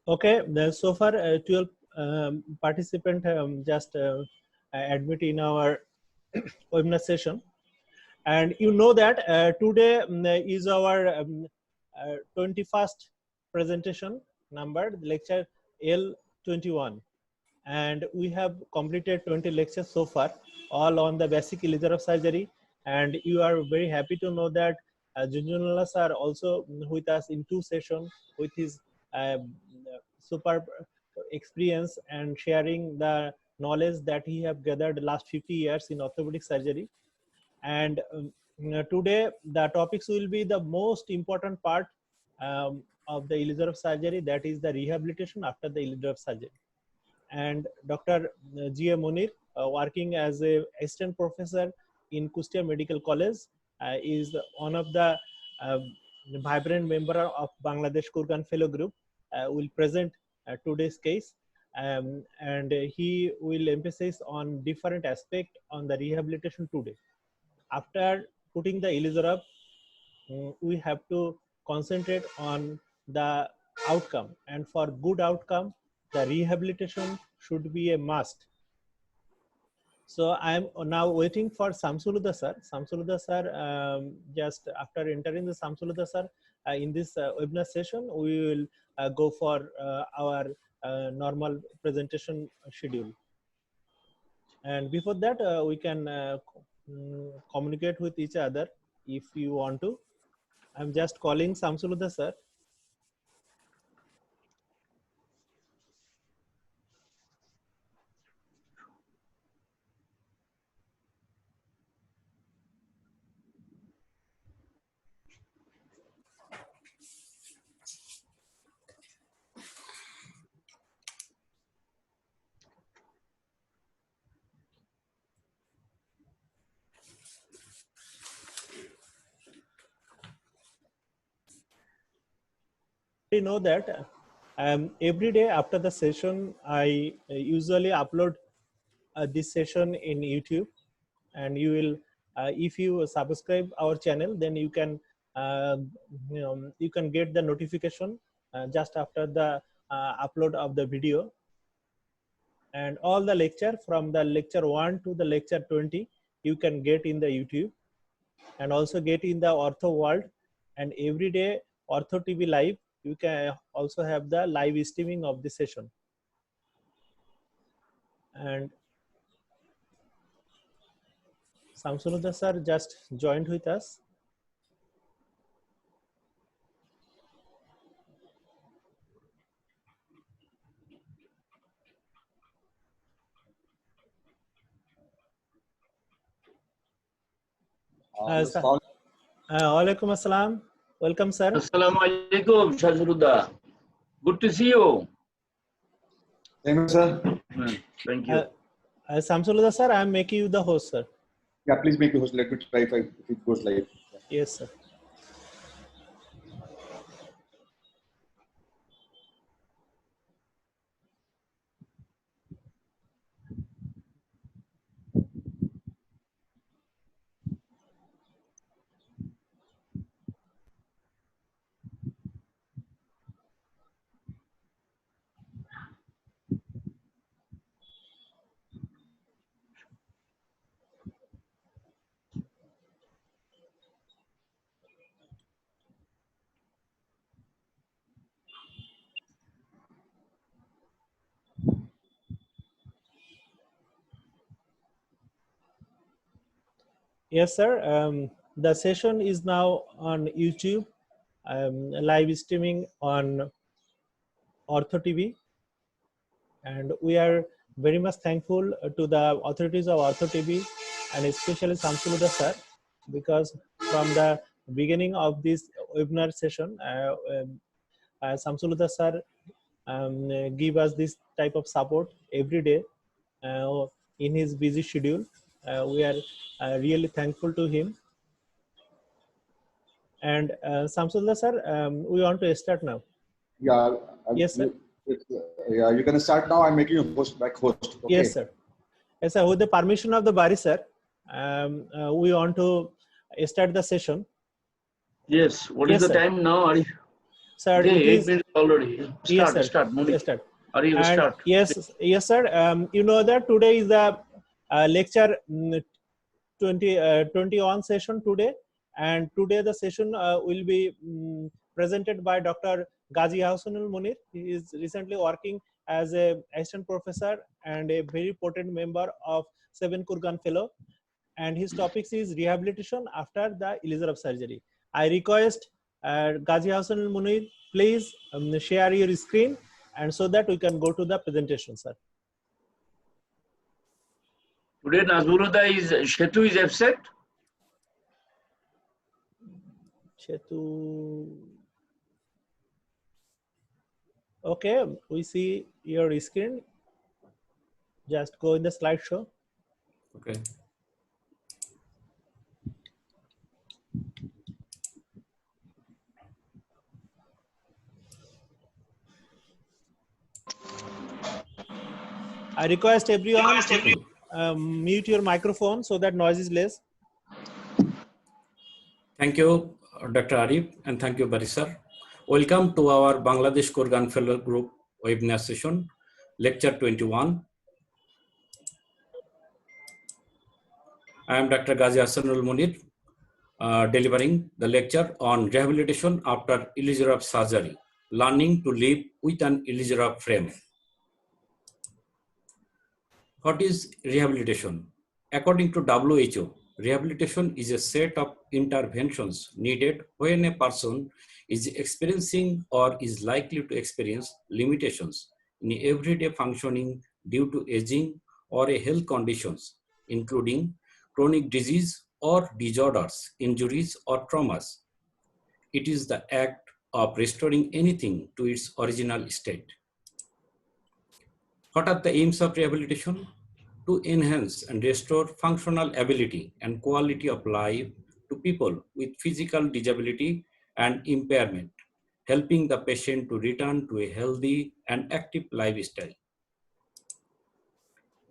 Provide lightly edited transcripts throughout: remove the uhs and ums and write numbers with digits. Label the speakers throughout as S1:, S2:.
S1: Okay, so far 12 participants just admit in our webinar session, and you know that today is our 21st presentation number, lecture L21, and we have completed 20 lectures so far, all on the basic elixir of surgery. And you are very happy to know that Junjunullah sir also with us in 2 sessions with his uh, super experience and sharing the knowledge that he have gathered the last 50 years in orthopedic surgery. And today the topics will be the most important part of the elixir of surgery, that is the rehabilitation after the elixir of surgery. And Dr. G.A. Munir, working as a assistant professor in Kustia Medical College, is one of the vibrant member of Bangladesh Kurgan Fellow Group, will present today's case, and he will emphasize on different aspect on the rehabilitation today. After putting the elixir up, we have to concentrate on the outcome, and for good outcome the rehabilitation should be a must. So I am now waiting for Samsuluddha sir. Samsuluddha sir, just after entering the Samsuluddha sir in this webinar session, we will go for our normal presentation schedule. And before that, we can communicate with each other if you want to. I'm just calling Samsuluddha sir. You know that every day after the session, I usually upload this session in YouTube, and you will, if you subscribe our channel, then you can you can get the notification just after the upload of the video. And all the lecture from the lecture 1 to the lecture 20 you can get in the YouTube, and also get in the Ortho World. And every day Ortho TV live, you can also have the live streaming of the session. And Samsuluddha sir just joined with us. Alaikum assalam. Welcome, sir.
S2: Assalamu alaikum, Shazruddha. Good to see you.
S3: Thank you, sir.
S2: Thank you.
S1: Samsuluddha sir, I am making you the host, sir.
S3: Yeah, please make the host. Let me try if it goes live.
S1: Yes, sir. Yes, sir. The session is now on YouTube, live streaming on Ortho TV, and we are very much thankful to the authorities of Ortho TV, and especially Samsuluddha sir, because from the beginning of this webinar session, Samsuluddha sir give us this type of support every day in his busy schedule. We are really thankful to him. And Samsuluddha sir, we want to start now.
S3: Yeah.
S1: Yes, sir.
S3: Yeah, you can start now. I'm making you host. Okay.
S1: Yes, sir. Yes, sir. With the permission of the Bari sir, we want to start the session.
S2: Yes. What is the time now?
S1: Sir,
S2: Okay,
S1: it
S2: 8
S1: is,
S2: minutes already.
S1: yes,
S2: Start,
S1: sir.
S2: start, Moni.
S1: Yes, sir.
S2: Are you
S1: And
S2: start?
S1: yes, sir. You know that today is the lecture 21 session today, and today the session will be presented by Dr. Ghazi Hassanul Munir. He is recently working as a assistant professor and a very potent member of Seven Kurgan Fellow, and his topics is rehabilitation after the Elizabeth surgery. I request Ghazi Hassanul Munir, please share your screen, and so that we can go to the presentation, sir.
S2: Today Shetu is absent.
S1: Chetu. Okay, we see your screen. Just go in the slideshow.
S4: Okay.
S1: I request everyone mute your microphone so that noise is less.
S4: Thank you, Dr. Arif, and thank you, Barisar. Welcome to our Bangladesh Kurgan Fellow Group webinar session, lecture 21. I am Dr. Ghazi Hassanul Munir, delivering the lecture on rehabilitation after Elizabeth surgery, learning to live with an Elizabeth frame. What is rehabilitation? According to WHO, rehabilitation is a set of interventions needed when a person is experiencing or is likely to experience limitations in everyday functioning due to aging or a health conditions, including chronic disease or disorders, injuries or traumas. It is the act of restoring anything to its original state. What are the aims of rehabilitation? To enhance and restore functional ability and quality of life to people with physical disability and impairment, helping the patient to return to a healthy and active lifestyle.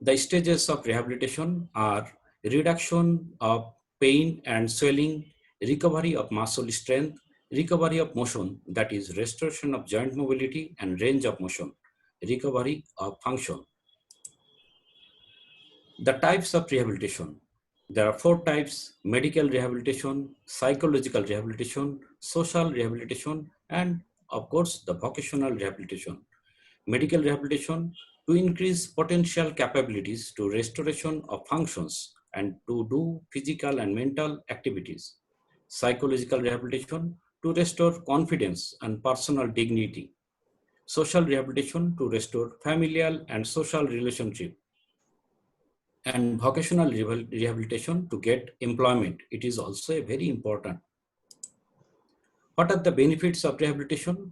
S4: The stages of rehabilitation are reduction of pain and swelling, recovery of muscle strength, recovery of motion, that is restoration of joint mobility and range of motion, recovery of function. The types of rehabilitation. There are 4 types: medical rehabilitation, psychological rehabilitation, social rehabilitation, and of course, the vocational rehabilitation. Medical rehabilitation, to increase potential capabilities to restoration of functions and to do physical and mental activities. Psychological rehabilitation, to restore confidence and personal dignity. Social rehabilitation, to restore familial and social relationship. And vocational rehabilitation, to get employment. It is also very important. What are the benefits of rehabilitation?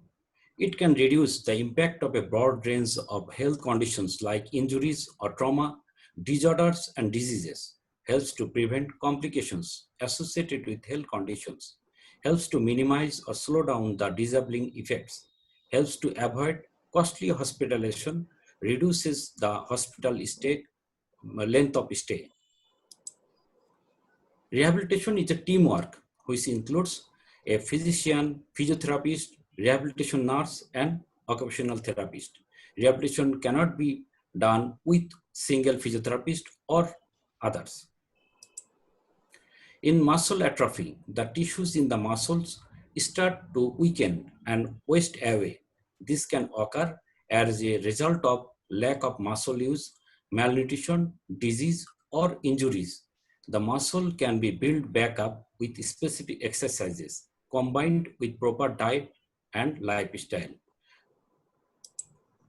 S4: It can reduce the impact of a broad range of health conditions like injuries or trauma, disorders and diseases, helps to prevent complications associated with health conditions, helps to minimize or slow down the disabling effects, helps to avoid costly hospitalization, reduces the hospital stay, length of stay. Rehabilitation is a teamwork which includes a physician, physiotherapist, rehabilitation nurse, and occupational therapist. Rehabilitation cannot be done with single physiotherapist or others. In muscle atrophy, the tissues in the muscles start to weaken and waste away. This can occur as a result of lack of muscle use, malnutrition, disease, or injuries. The muscle can be built back up with specific exercises combined with proper diet and lifestyle.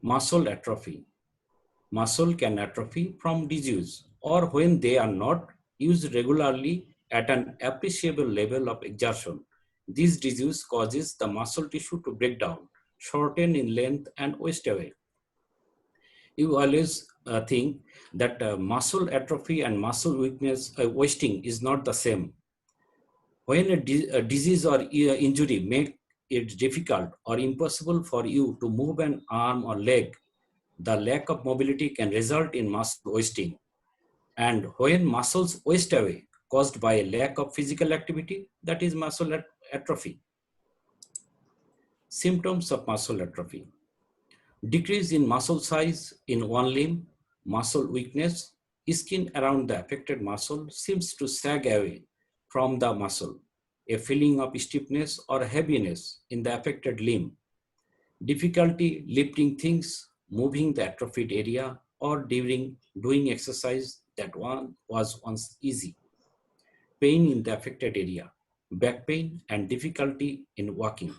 S4: Muscle atrophy. Muscle can atrophy from disuse or when they are not used regularly at an appreciable level of exertion. This disuse causes the muscle tissue to break down, shorten in length, and waste away. You always think that muscle atrophy and muscle weakness wasting is not the same. When a disease or injury make it difficult or impossible for you to move an arm or leg, the lack of mobility can result in muscle wasting. And when muscles waste away caused by a lack of physical activity, that is muscle atrophy. Symptoms of muscle atrophy: decrease in muscle size in one limb, muscle weakness, skin around the affected muscle seems to sag away from the muscle, a feeling of stiffness or heaviness in the affected limb, difficulty lifting things, moving the atrophied area, or during doing exercise that one was once easy, pain in the affected area, back pain, and difficulty in walking.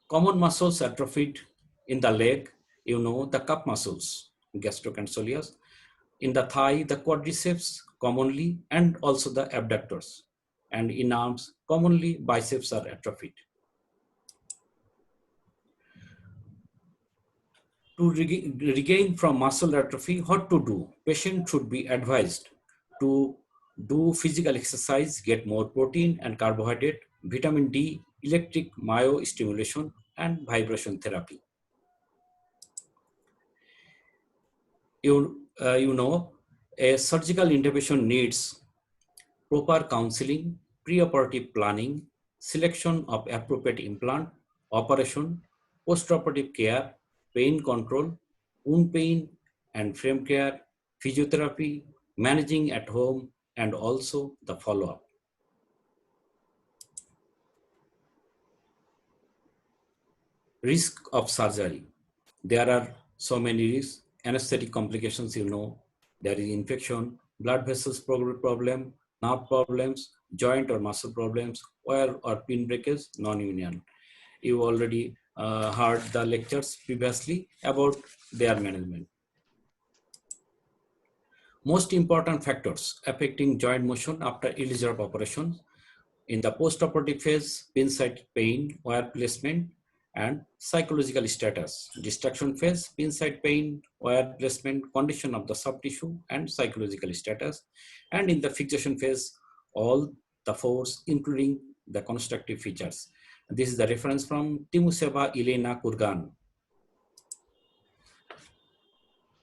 S4: Common muscles atrophied in the leg, the calf muscles, gastrocnemius, in the thigh, the quadriceps commonly, and also the abductors. And in arms, commonly biceps are atrophied. To regain from muscle atrophy, what to do? Patient should be advised to do physical exercise, get more protein and carbohydrate, vitamin D, electric myostimulation, and vibration therapy. A surgical intervention needs proper counseling, preoperative planning, selection of appropriate implant, operation, postoperative care, pain control, wound pain and frame care, physiotherapy, managing at home, and also the follow-up. Risk of surgery. There are so many risks. Anesthetic complications, there is infection, blood vessels problem, nerve problems, joint or muscle problems, wire or pin breakage, non-union. You already heard the lectures previously about their management. Most important factors affecting joint motion after Ehlers-Danlos operation: in the post-operative phase, pin site pain, wire placement, and psychological status. Destruction phase, pin site pain, wire placement, condition of the soft tissue, and psychological status. And in the fixation phase, all the fours, including the constructive features. This is the reference from Timoseva Elena Kurgan.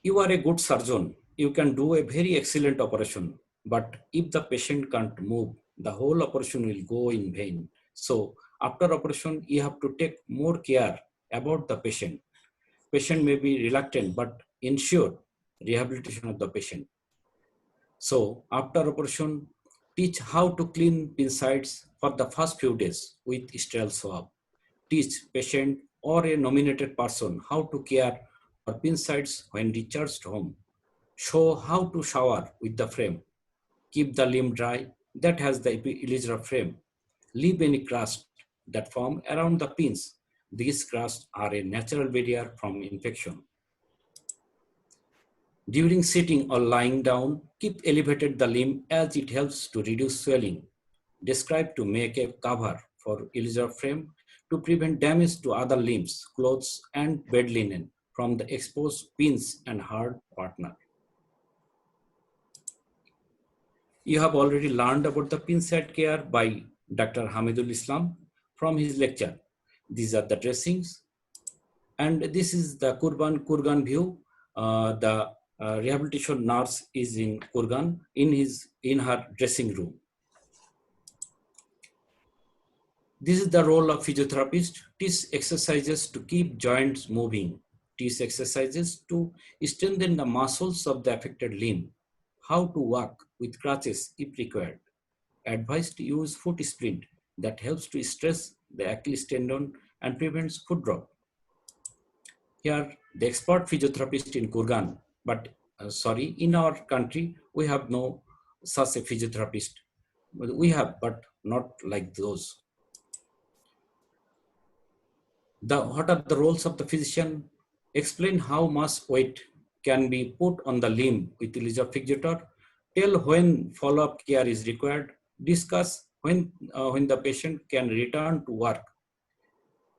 S4: You are a good surgeon. You can do a very excellent operation, but if the patient can't move, the whole operation will go in vain. So after operation, you have to take more care about the patient. Patient may be reluctant, but ensure rehabilitation of the patient. So after operation, teach how to clean pin sites for the first few days with sterile swab. Teach patient or a nominated person how to care for pin sites when discharged home. Show how to shower with the frame. Keep the limb dry that has the Ehlers-Danlos frame. Leave any crust that form around the pins. These crusts are a natural barrier from infection. During sitting or lying down, keep elevated the limb as it helps to reduce swelling. Describe to make a cover for Ehlers-Danlos frame to prevent damage to other limbs, clothes, and bed linen from the exposed pins and hard partner. You have already learned about the pin site care by Dr. Hamidul Islam from his lecture. These are the dressings. And this is the Kurgan view. The rehabilitation nurse is in Kurgan in her dressing room. This is the role of physiotherapist. Teach exercises to keep joints moving. Teach exercises to strengthen the muscles of the affected limb. How to walk with crutches if required. Advised to use foot splint that helps to stress the Achilles tendon and prevents foot drop. Here, the expert physiotherapist in Kurgan, but in our country, we have no such a physiotherapist. We have, but not like those. What are the roles of the physician? Explain how much weight can be put on the limb with Ehlers-Danlos fixator. Tell when follow-up care is required. Discuss when the patient can return to work.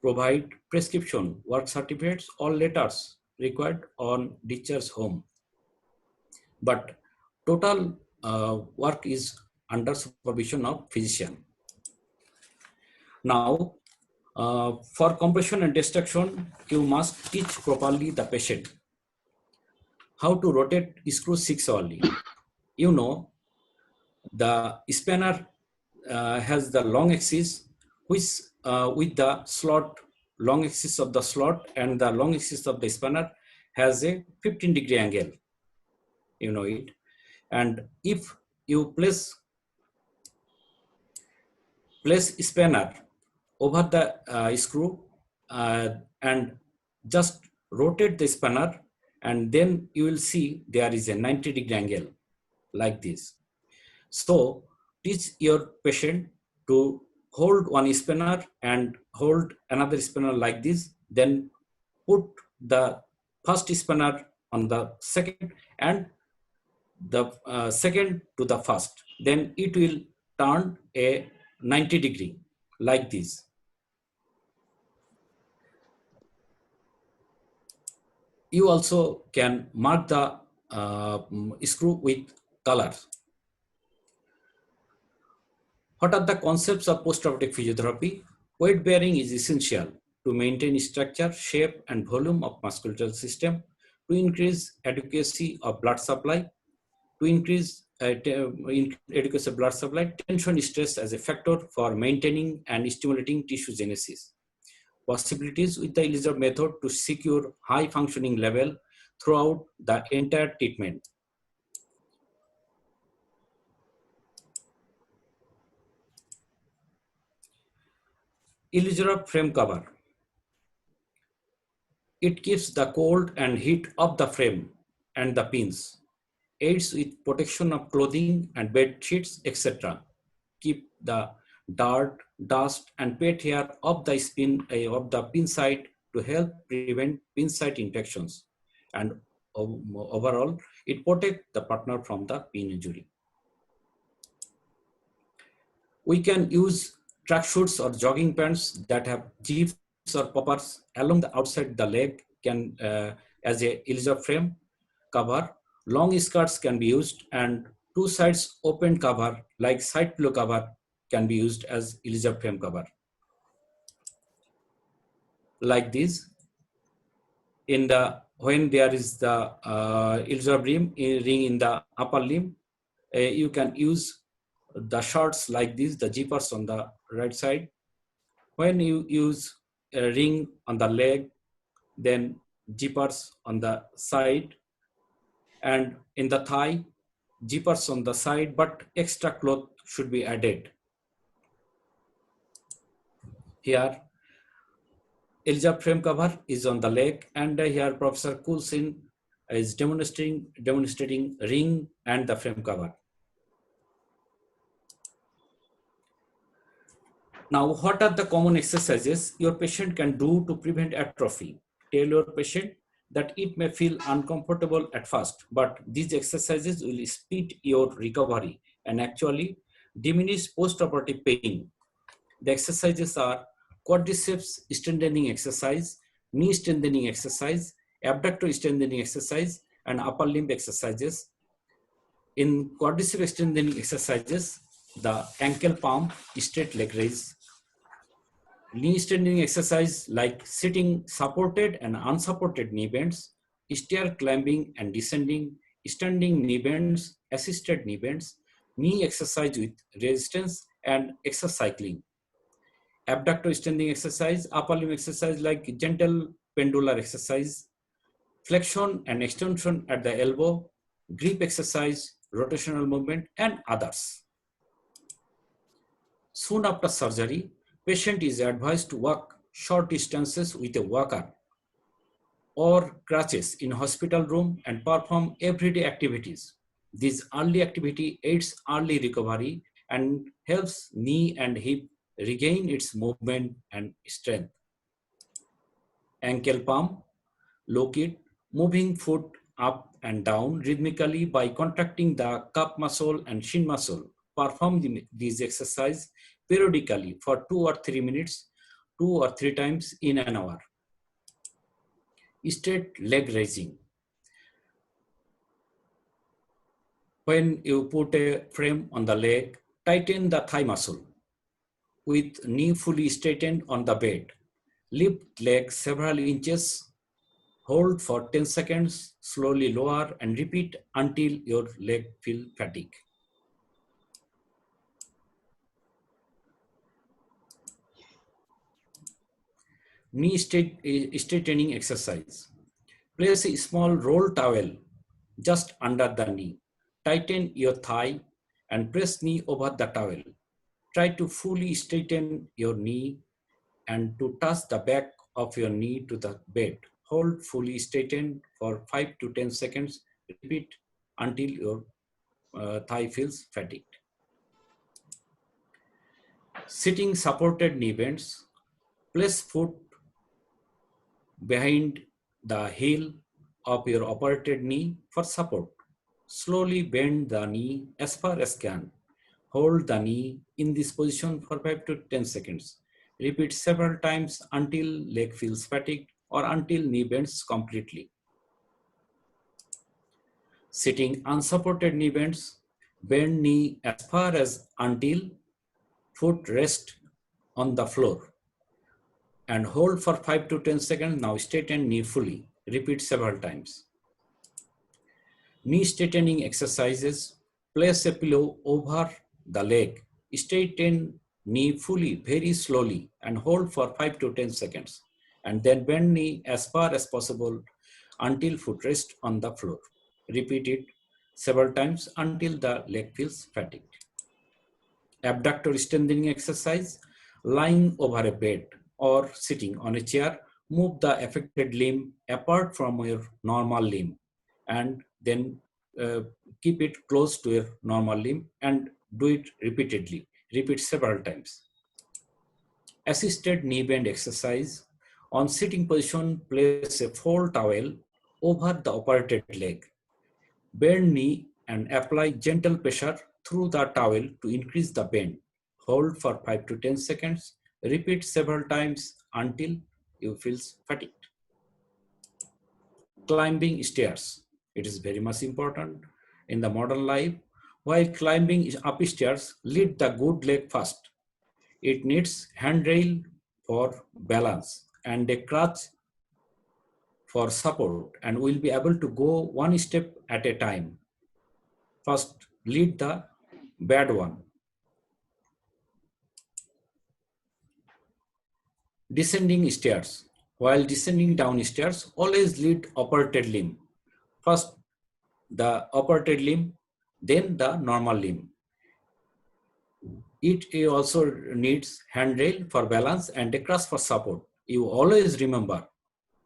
S4: Provide prescription, work certificates, or letters required on discharge home. But total work is under supervision of physician. Now, for compression and destruction, you must teach properly the patient how to rotate screw 6 hourly. The spanner has the long axis which with the slot, long axis of the slot and the long axis of the spanner has a 15-degree angle, you know it. And if you place spanner over the screw and just rotate the spanner, and then you will see there is a 90-degree angle like this. So teach your patient to hold one spanner and hold another spanner like this, then put the first spanner on the second and the second to the first, then it will turn a 90-degree like this. You also can mark the screw with color. What are the concepts of post-operative physiotherapy? Weight bearing is essential to maintain structure, shape, and volume of musculoskeletal system, to increase adequacy of blood supply, to increase adequacy of blood supply, tension stress as a factor for maintaining and stimulating tissue genesis. Possibilities with the Elizabeth method to secure high functioning level throughout the entire treatment. Elizabeth frame cover. It keeps the cold and heat of the frame and the pins, aids with protection of clothing and bed sheets, etc. Keep the dirt, dust, and pet hair of the pin side to help prevent pin side infections. And overall, it protects the partner from the pin injury. We can use tracksuits or jogging pants that have zips or poppers along the outside the leg can as a Elizabeth frame cover. Long skirts can be used, and two sides open cover like side pillow cover can be used as Elizabeth frame cover. Like this, when there is the Elizabeth ring in the upper limb, you can use the shorts like this, the zippers on the right side. When you use a ring on the leg, then zippers on the side, and in the thigh, zippers on the side, but extra cloth should be added. Here, Elizabeth frame cover is on the leg, and here Professor Coulson is demonstrating ring and the frame cover. Now, what are the common exercises your patient can do to prevent atrophy? Tell your patient that it may feel uncomfortable at first, but these exercises will speed your recovery and actually diminish post-operative pain. The exercises are quadriceps strengthening exercise, knee strengthening exercise, abductor strengthening exercise, and upper limb exercises. In quadriceps strengthening exercises, the ankle palm, straight leg raise, knee strengthening exercise like sitting supported and unsupported knee bends, stair climbing and descending, standing knee bends, assisted knee bends, knee exercise with resistance, and exercise cycling. Abductor strengthening exercise, upper limb exercise like gentle pendular exercise, flexion and extension at the elbow, grip exercise, rotational movement, and others. Soon after surgery, patient is advised to walk short distances with a walker or crutches in hospital room and perform everyday activities. This early activity aids early recovery and helps knee and hip regain its movement and strength. Ankle palm, locate, moving foot up and down rhythmically by contracting the calf muscle and shin muscle. Perform these exercises periodically for 2 or 3 minutes, 2 or 3 times in an hour. Straight leg raising. When you put a frame on the leg, tighten the thigh muscle. With knee fully straightened on the bed, lift leg several inches, hold for 10 seconds, slowly lower and repeat until your leg feels fatigue. Knee straightening exercise. Place a small roll towel just under the knee. Tighten your thigh and press knee over the towel. Try to fully straighten your knee and to touch the back of your knee to the bed. Hold fully straightened for 5 to 10 seconds. Repeat until your thigh feels fatigued. Sitting supported knee bends. Place foot behind the heel of your operated knee for support. Slowly bend the knee as far as can. Hold the knee in this position for 5 to 10 seconds. Repeat several times until leg feels fatigued or until knee bends completely. Sitting unsupported knee bends. Bend knee as far as until foot rest on the floor. And hold for 5 to 10 seconds. Now straighten knee fully. Repeat several times. Knee straightening exercises. Place a pillow over the leg. Straighten knee fully, very slowly, and hold for 5 to 10 seconds. And then bend knee as far as possible until foot rests on the floor. Repeat it several times until the leg feels fatigued. Abductor strengthening exercise. Lying over a bed or sitting on a chair, move the affected limb apart from your normal limb and then keep it close to your normal limb and do it repeatedly. Repeat several times. Assisted knee bend exercise. On sitting position, place a fold towel over the operated leg. Bend knee and apply gentle pressure through the towel to increase the bend. Hold for 5 to 10 seconds. Repeat several times until you feel fatigued. Climbing stairs. It is very much important in the modern life. While climbing upstairs, lift the good leg first. It needs handrail for balance and a crutch for support and will be able to go one step at a time. First, lead the bad one. Descending stairs. While descending downstairs, always lead operated limb. First, the operated limb, then the normal limb. It also needs handrail for balance and a crutch for support. You always remember,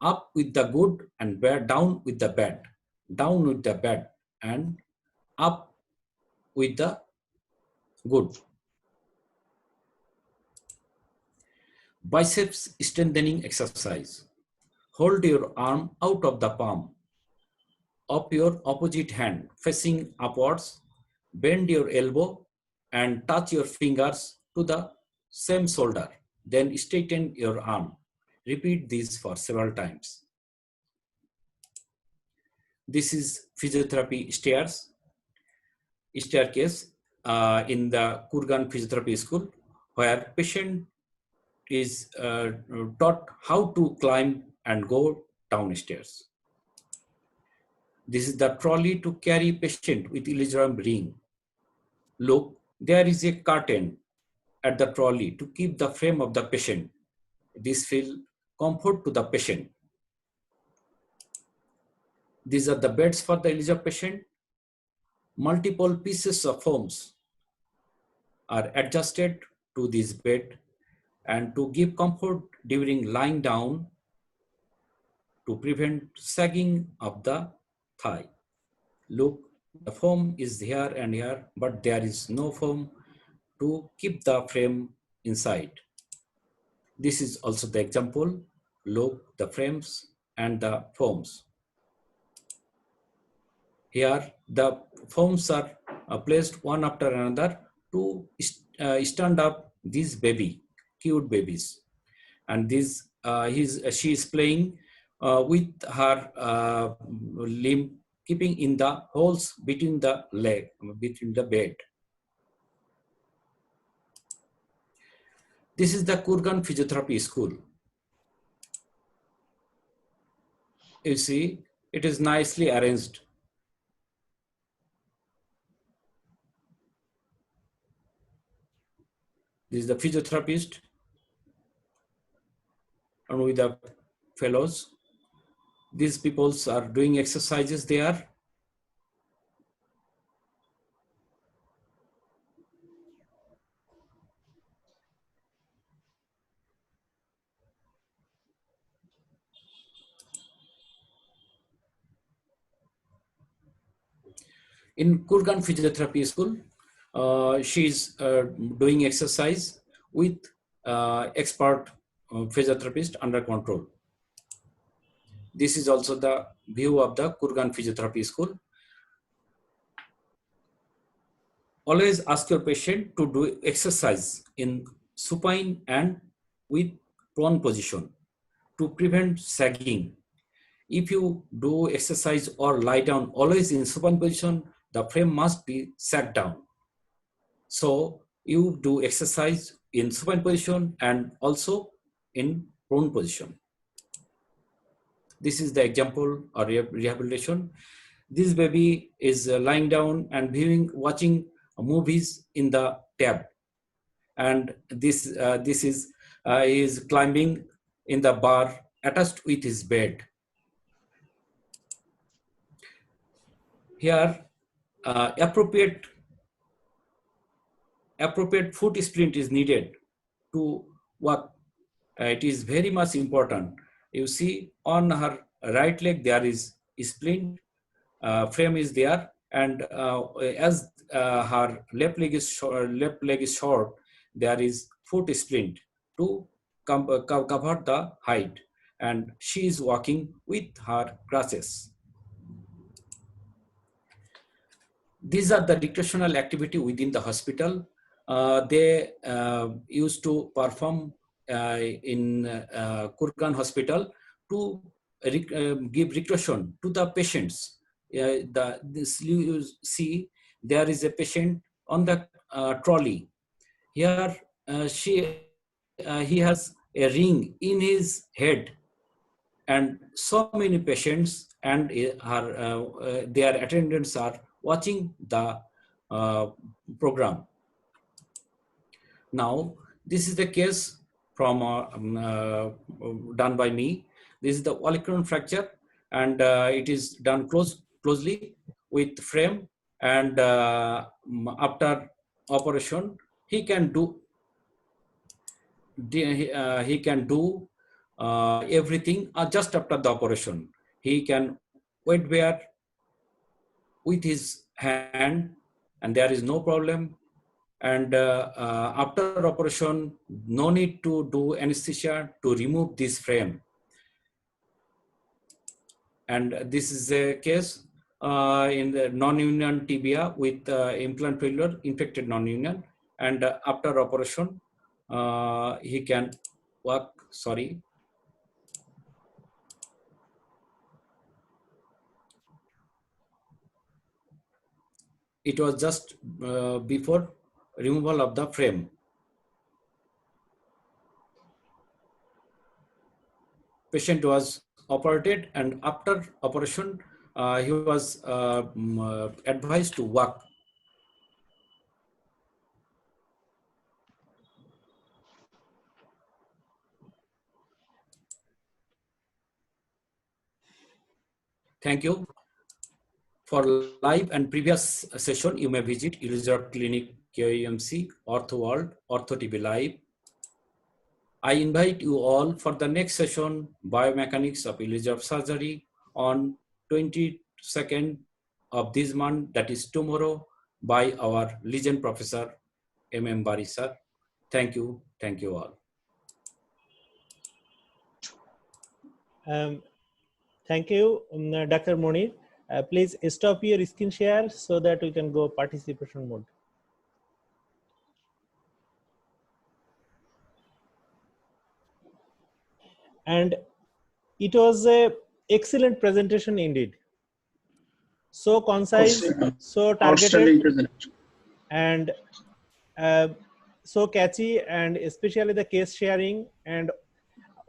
S4: up with the good and bad, down with the bad, down with the bad, and up with the good. Biceps strengthening exercise. Hold your arm out of the palm of your opposite hand facing upwards. Bend your elbow and touch your fingers to the same shoulder. Then straighten your arm. Repeat this for several times. This is physiotherapy staircase in the Kurgan Physiotherapy School, where patient is taught how to climb and go downstairs. This is the trolley to carry patient with electron ring. Look, there is a curtain at the trolley to keep the frame of the patient. This will comfort to the patient. These are the beds for the eligible patient. Multiple pieces of foams are adjusted to this bed and to give comfort during lying down to prevent sagging of the thigh. Look, the foam is here and here, but there is no foam to keep the frame inside. This is also the example. Look, the frames and the foams. Here, the foams are placed one after another to stand up these cute babies. And this, she is playing with her limb, keeping in the holes between the leg, between the bed. This is the Kurgan Physiotherapy School. You see, it is nicely arranged. This is the physiotherapist. and with the fellows. These peoples are doing exercises there. In Kurgan Physiotherapy School, she's doing exercise with expert physiotherapist under control. This is also the view of the Kurgan Physiotherapy School. Always ask your patient to do exercise in supine and with prone position to prevent sagging. If you do exercise or lie down always in supine position, the frame must be sat down. So you do exercise in supine position and also in prone position. This is the example of rehabilitation. This baby is lying down and watching movies in the tab, and this is climbing in the bar attached with his bed. Here, appropriate foot splint is needed to walk. It is very much important. You see on her right leg there is splint, frame is there, and as her left leg is short, there is foot splint to cover the height, and she is walking with her crutches. These are the recreational activity within the hospital. They used to perform in Kurgan Hospital to give recreation to the patients. This you see, there is a patient on the trolley. Here, he has a ring in his head, and so many patients and their attendants are watching the program. Now, this is the case from done by me. This is the olecranon fracture, and it is done closely with frame. And after operation, he can do everything just after the operation. He can weight bear with his hand, and there is no problem. And after operation, no need to do anesthesia to remove this frame. And this is a case in the non-union tibia with implant failure, infected non-union. And after operation, he can walk, sorry. It was just before removal of the frame. Patient was operated, and after operation, he was advised to walk. Thank you. For live and previous session, you may visit Elizabeth Clinic KIMC, Ortho World, Ortho TV Live. I invite you all for the next session, Biomechanics of Elizabeth Surgery, on 22nd of this month, that is tomorrow, by our legend professor, M.M. Bari sir. Thank you all.
S1: Thank you, Dr. Monir. Please stop your screen share so that we can go participation mode. And it was a excellent presentation indeed. So concise, so targeted, and so catchy, and especially the case sharing and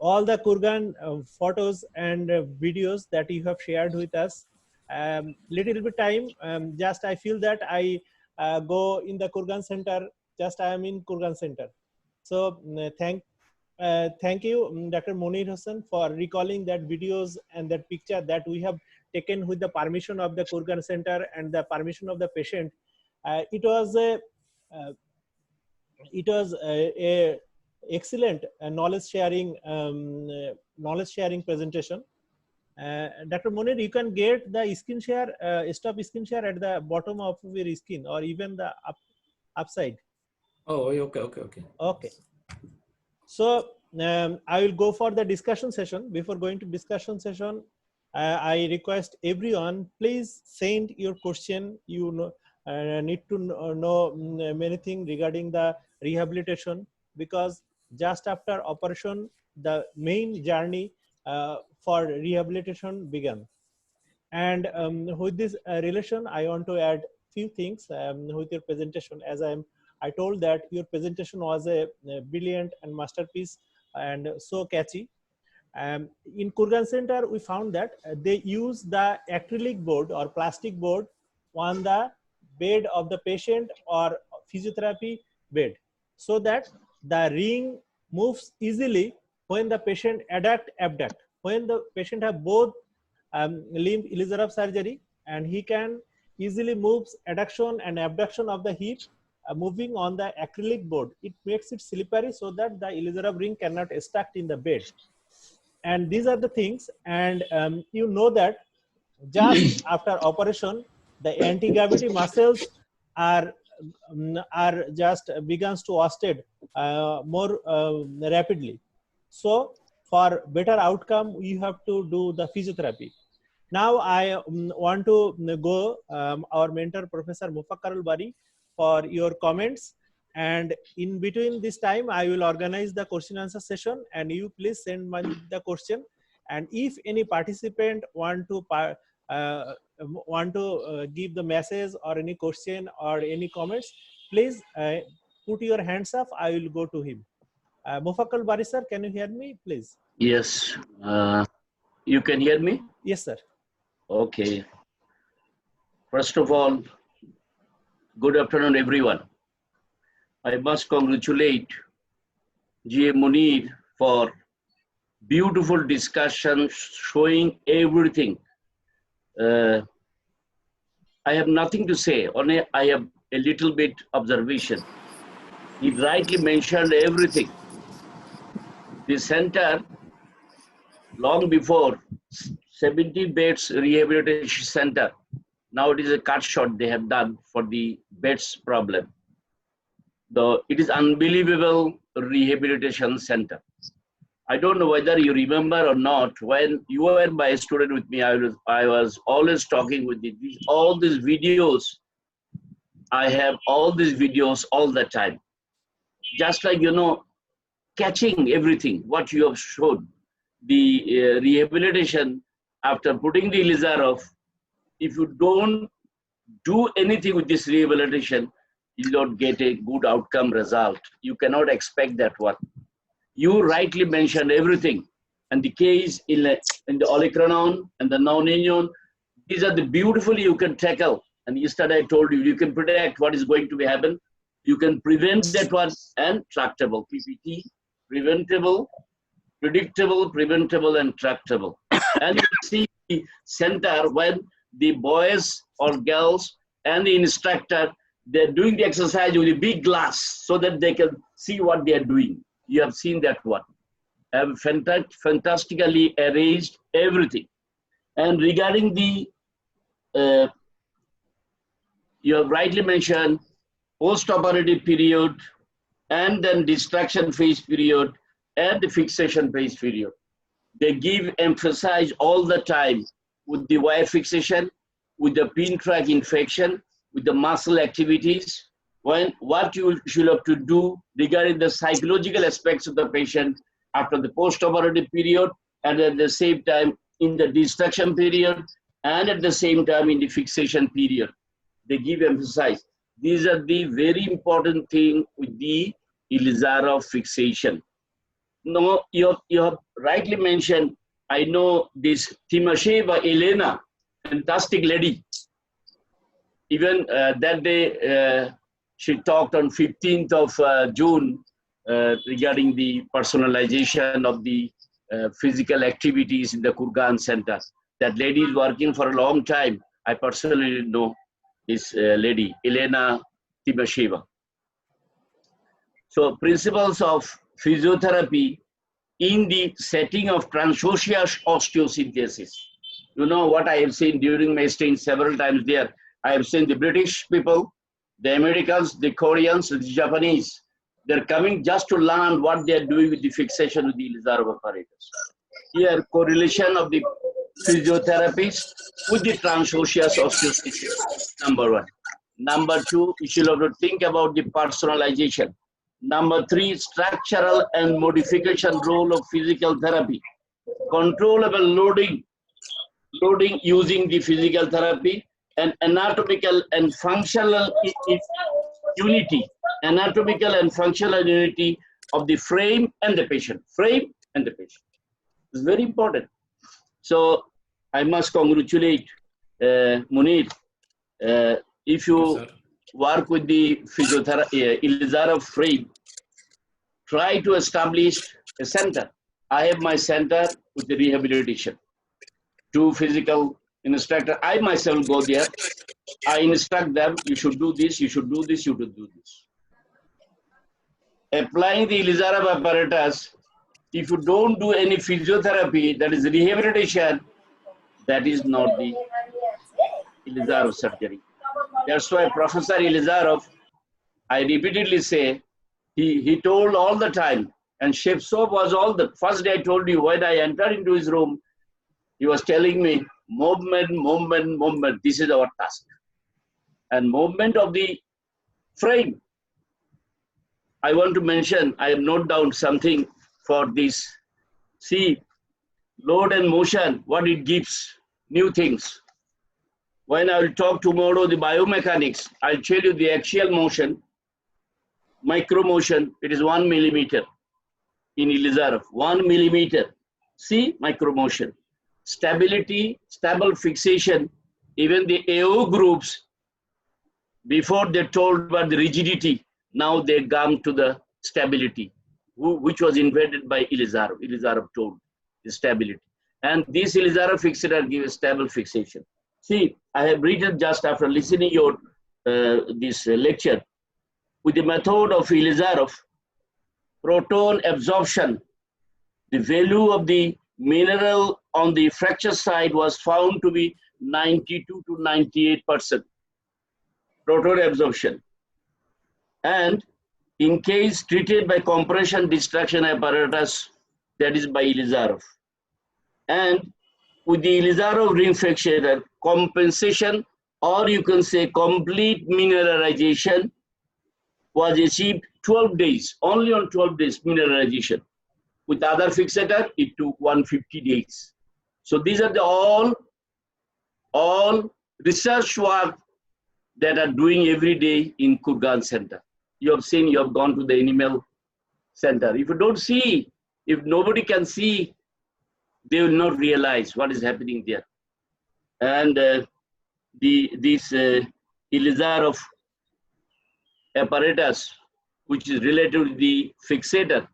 S1: all the Kurgan photos and videos that you have shared with us. Little bit time, just I feel that I go in the Kurgan center, just I am in Kurgan center. So thank thank you, Dr. Monir Hassan, for recalling that videos and that picture that we have taken with the permission of the Kurgan Center and the permission of the patient. It was a excellent knowledge sharing presentation. Dr. Monir, you can get the screen share, stop screen share at the bottom of your screen or even the upside.
S4: Oh, okay.
S1: Okay. So I will go for the discussion session. Before going to discussion session, I request everyone, please send your question. You know, need to know many things regarding the rehabilitation, because just after operation, the main journey for rehabilitation began. And with this relation, I want to add few things with your presentation. As I told that your presentation was a brilliant and masterpiece and so catchy. In Kurgan Center, we found that they use the acrylic board or plastic board on the bed of the patient or physiotherapy bed, so that the ring moves easily when the patient abduct. When the patient have both limb Elizarov surgery, and he can easily moves adduction and abduction of the hip moving on the acrylic board. It makes it slippery so that the Elizarov ring cannot stuck in the bed. And these are the things, and you know that just after operation, the anti-gravity muscles are just begins to oscillate more rapidly. So for better outcome, you have to do the physiotherapy. Now I want to go our mentor, Professor Mufakkar Bari, for your comments. And in between this time, I will organize the question answer session, and you please send me the question. And if any participant want to give the message or any question or any comments, please put your hands up. I will go to him. Mufakkar Bari sir, can you hear me, please?
S2: Yes. You can hear me?
S1: Yes, sir.
S2: Okay. First of all, good afternoon, everyone. I must congratulate G.A. Monir for beautiful discussion showing everything. I have nothing to say, only I have a little bit observation. He rightly mentioned everything. The center, long before 70 beds rehabilitation center, now it is a cut short they have done for the beds problem. It is unbelievable rehabilitation center. I don't know whether you remember or not, when you were my student with me, I was always talking with all these videos. I have all these videos all the time. Just like, you know, catching everything, what you have showed. The rehabilitation after putting the Elizarov, if you don't do anything with this rehabilitation, you don't get a good outcome result. You cannot expect that one. You rightly mentioned everything. And the case in the olecranon and the non-union, these are the beautifully you can tackle. And yesterday I told you, you can predict what is going to happen. You can prevent that one, and tractable, PPT, preventable, predictable, preventable, and tractable. And you see the center when the boys or girls and the instructor, they're doing the exercise with a big glass so that they can see what they are doing. You have seen that one. I have fantastically arranged everything. And regarding the, you have rightly mentioned, post-operative period, and then distraction phase period, and the fixation phase period. They give emphasize all the time with the wire fixation, with the pin track infection, with the muscle activities, what you should have to do regarding the psychological aspects of the patient after the post-operative period, and at the same time in the distraction period, and at the same time in the fixation period. They give emphasize. These are the very important thing with the Elizarov fixation. No, you have rightly mentioned, I know this Timasheva Elena, fantastic lady. Even that day, she talked on 15th of June regarding the personalization of the physical activities in the Kurgan Center. That lady is working for a long time. I personally know this lady, Elena Timasheva. So principles of physiotherapy in the setting of transosseous osteosynthesis. You know what I have seen during my stay several times there. I have seen the British people, the Americans, the Koreans, the Japanese. They're coming just to learn what they're doing with the fixation with the Ilizarov apparatus. Here, correlation of the physiotherapist with the transosseous osteosynthesis, number one. Number two, you should have to think about the personalization. Number three, structural and modification role of physical therapy. Controllable loading using the physical therapy, and anatomical and functional unity. Anatomical and functional unity of the frame and the patient. Frame and the patient. It's very important. So I must congratulate Munir. If you work with the physiotherapy, Ilizarov frame, try to establish a center. I have my center with the rehabilitation. 2 physical instructors. I myself go there. I instruct them, you should do this, you should do this, you should do this. Applying the Ilizarov apparatus, if you don't do any physiotherapy, that is rehabilitation, that is not the Ilizarov surgery. That's why Professor Ilizarov, I repeatedly say, he told all the time, and Shevtsov was all the first day I told you when I entered into his room, he was telling me, movement, movement, movement, this is our task. And movement of the frame. I want to mention, I have noted down something for this. See, load and motion, what it gives, new things. When I will talk tomorrow the biomechanics, I'll tell you the axial motion, micro motion, it is 1 millimeter in Ilizarov, 1 millimeter. See, micro motion. Stability, stable fixation, even the AO groups, before they told about the rigidity, now they come to the stability, which was invented by Ilizarov. Ilizarov told the stability. And this Ilizarov fixator gives stable fixation. See, I have written just after listening your this lecture, with the method of Ilizarov, proton absorption, the value of the mineral on the fracture side was found to be 92 to 98% proton absorption. And in case treated by compression distraction apparatus, that is by Ilizarov. And with the Ilizarov ring fixator, compensation, or you can say complete mineralization, was achieved 12 days, only on 12 days mineralization. With other fixator, it took 150 days. So these are the all research work that are doing every day in Kurgan Center. You have seen, you have gone to the Animal Center. If you don't see, if nobody can see, they will not realize what is happening there. And this Ilizarov apparatus, which is related to the fixator,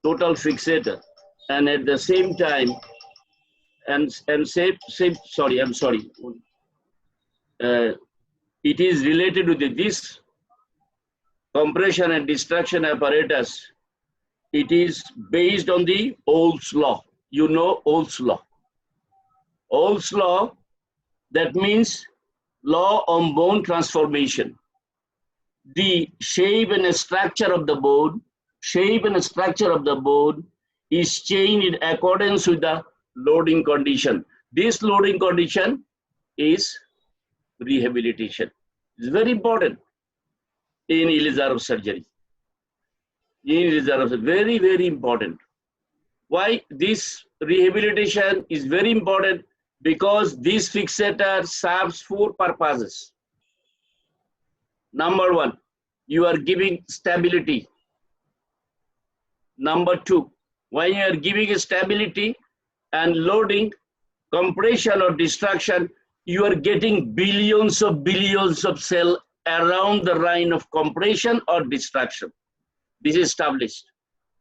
S2: total fixator, and at the same time, it is related to this compression and distraction apparatus. It is based on the Ohm's law. You know Ohm's law. Ohm's law, that means law on bone transformation. The shape and structure of the bone, is changed in accordance with the loading condition. This loading condition is rehabilitation. It's very important in Ilizarov surgery. Very, very important. Why this rehabilitation is very important? Because this fixator serves 4 purposes. Number 1, you are giving stability. Number 2, when you are giving stability and loading, compression or distraction, you are getting billions of cells around the line of compression or distraction. This is established.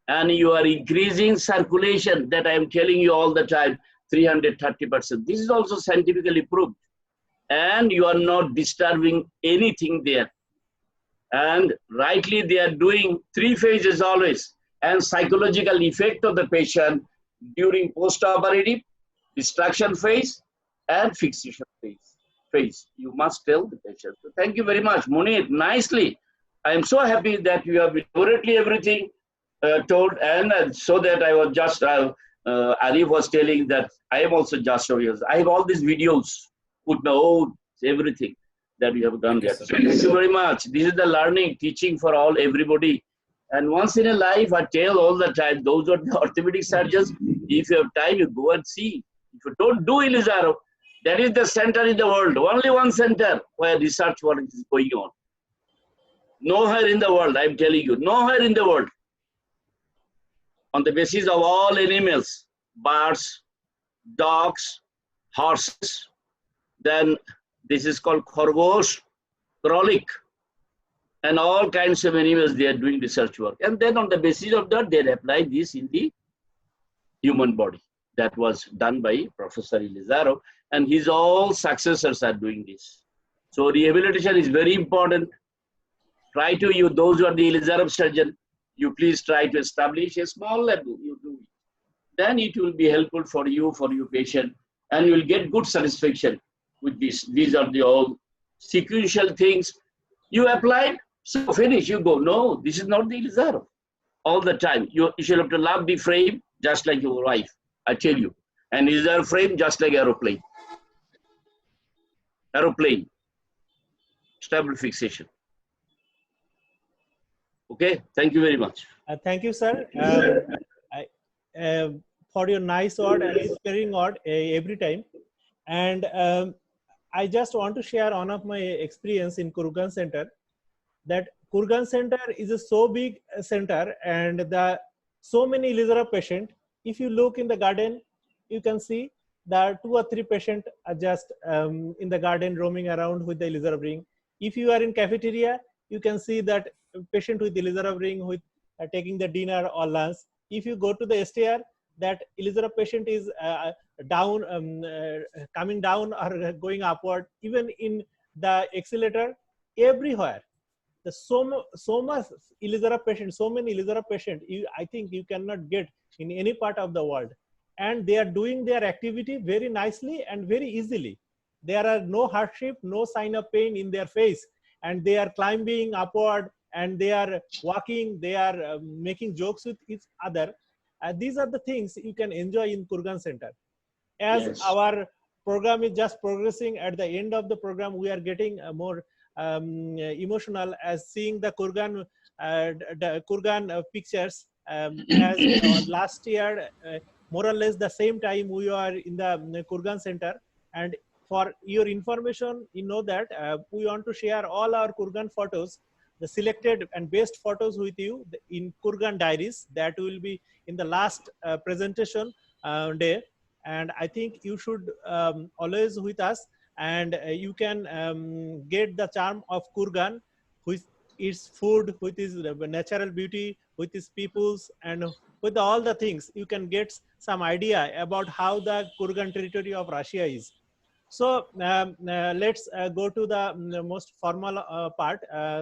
S2: And you are increasing circulation that I am telling you all the time, 330%. This is also scientifically proved. And you are not disturbing anything there. And rightly they are doing 3 phases always. And psychological effect of the patient during post-operative, distraction phase, and fixation phase. You must tell the patient. So thank you very much, Munir. Nicely. I am so happy that you have elaborately everything told, and so that I was just, Arif was telling that I am also just curious. I have all these videos, put my own, everything that we have done there. So thank you very much. This is the learning, teaching for all, everybody. And once in a life, I tell all the time, those are the orthopedic surgeons, if you have time, you go and see. If you don't do Ilizarov, that is the center in the world, only one center where research work is going on. Nowhere in the world, I'm telling you, nowhere in the world. On the basis of all animals, birds, dogs, horses, then this is called Khorgosh, Krolik, and all kinds of animals, they are doing research work. And then on the basis of that, they apply this in the human body. That was done by Professor Ilizarov, and his all successors are doing this. So rehabilitation is very important. Try to, you, those who are the Ilizarov surgeon, you please try to establish a small level, you do it. Then it will be helpful for you, for your patient, and you will get good satisfaction with this. These are the all sequential things. You applied, so finish, you go. No, this is not the Ilizarov. All the time. You should have to love the frame just like your wife, I tell you. And Ilizarov frame just like aeroplane. Aeroplane. Stable fixation. Okay, thank you very much.
S1: Thank you, sir, for your nice word and inspiring word every time. And I just want to share one of my experience in Kurgan Center. That Kurgan Center is a so big center, and the so many Ilizarov patients. If you look in the garden, you can see that 2 or 3 patients are just in the garden roaming around with the Ilizarov ring. If you are in cafeteria, you can see that patient with Ilizarov ring with taking the dinner or lunch. If you go to the STR, that Ilizarov patient is down, coming down or going upward. Even in the accelerator, everywhere. The so much Ilizarov patient, so many Ilizarov patient, I think you cannot get in any part of the world. And they are doing their activity very nicely and very easily. There are no hardship, no sign of pain in their face. And they are climbing upward, and they are walking, they are making jokes with each other. These are the things you can enjoy in Kurgan Center. As
S2: Yes.
S1: our program is just progressing, at the end of the program, we are getting more emotional as seeing the Kurgan pictures. As last year, more or less the same time we are in the Kurgan Center. And for your information, you know that we want to share all our Kurgan photos, the selected and best photos with you in Kurgan Diaries. That will be in the last presentation day. And I think you should always with us, and you can get the charm of Kurgan, with its food, with its natural beauty, with its peoples, and with all the things. You can get some idea about how the Kurgan territory of Russia is. So let's go to the most formal part.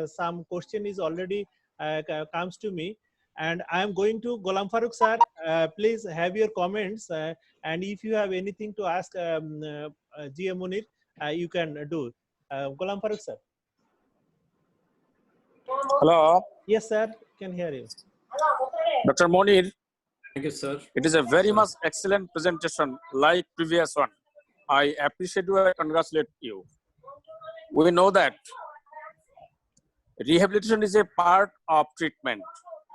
S1: Some question is already comes to me, and I am going to Golam Farooq sir. Please have your comments, and if you have anything to ask GM Munir, you can do. Golam Farooq sir.
S5: Hello,
S1: Yes, sir. Can hear you.
S5: Dr. Monir.
S4: Thank you, sir.
S5: It is a very much excellent presentation like previous one. I appreciate you and congratulate you. We know that rehabilitation is a part of treatment,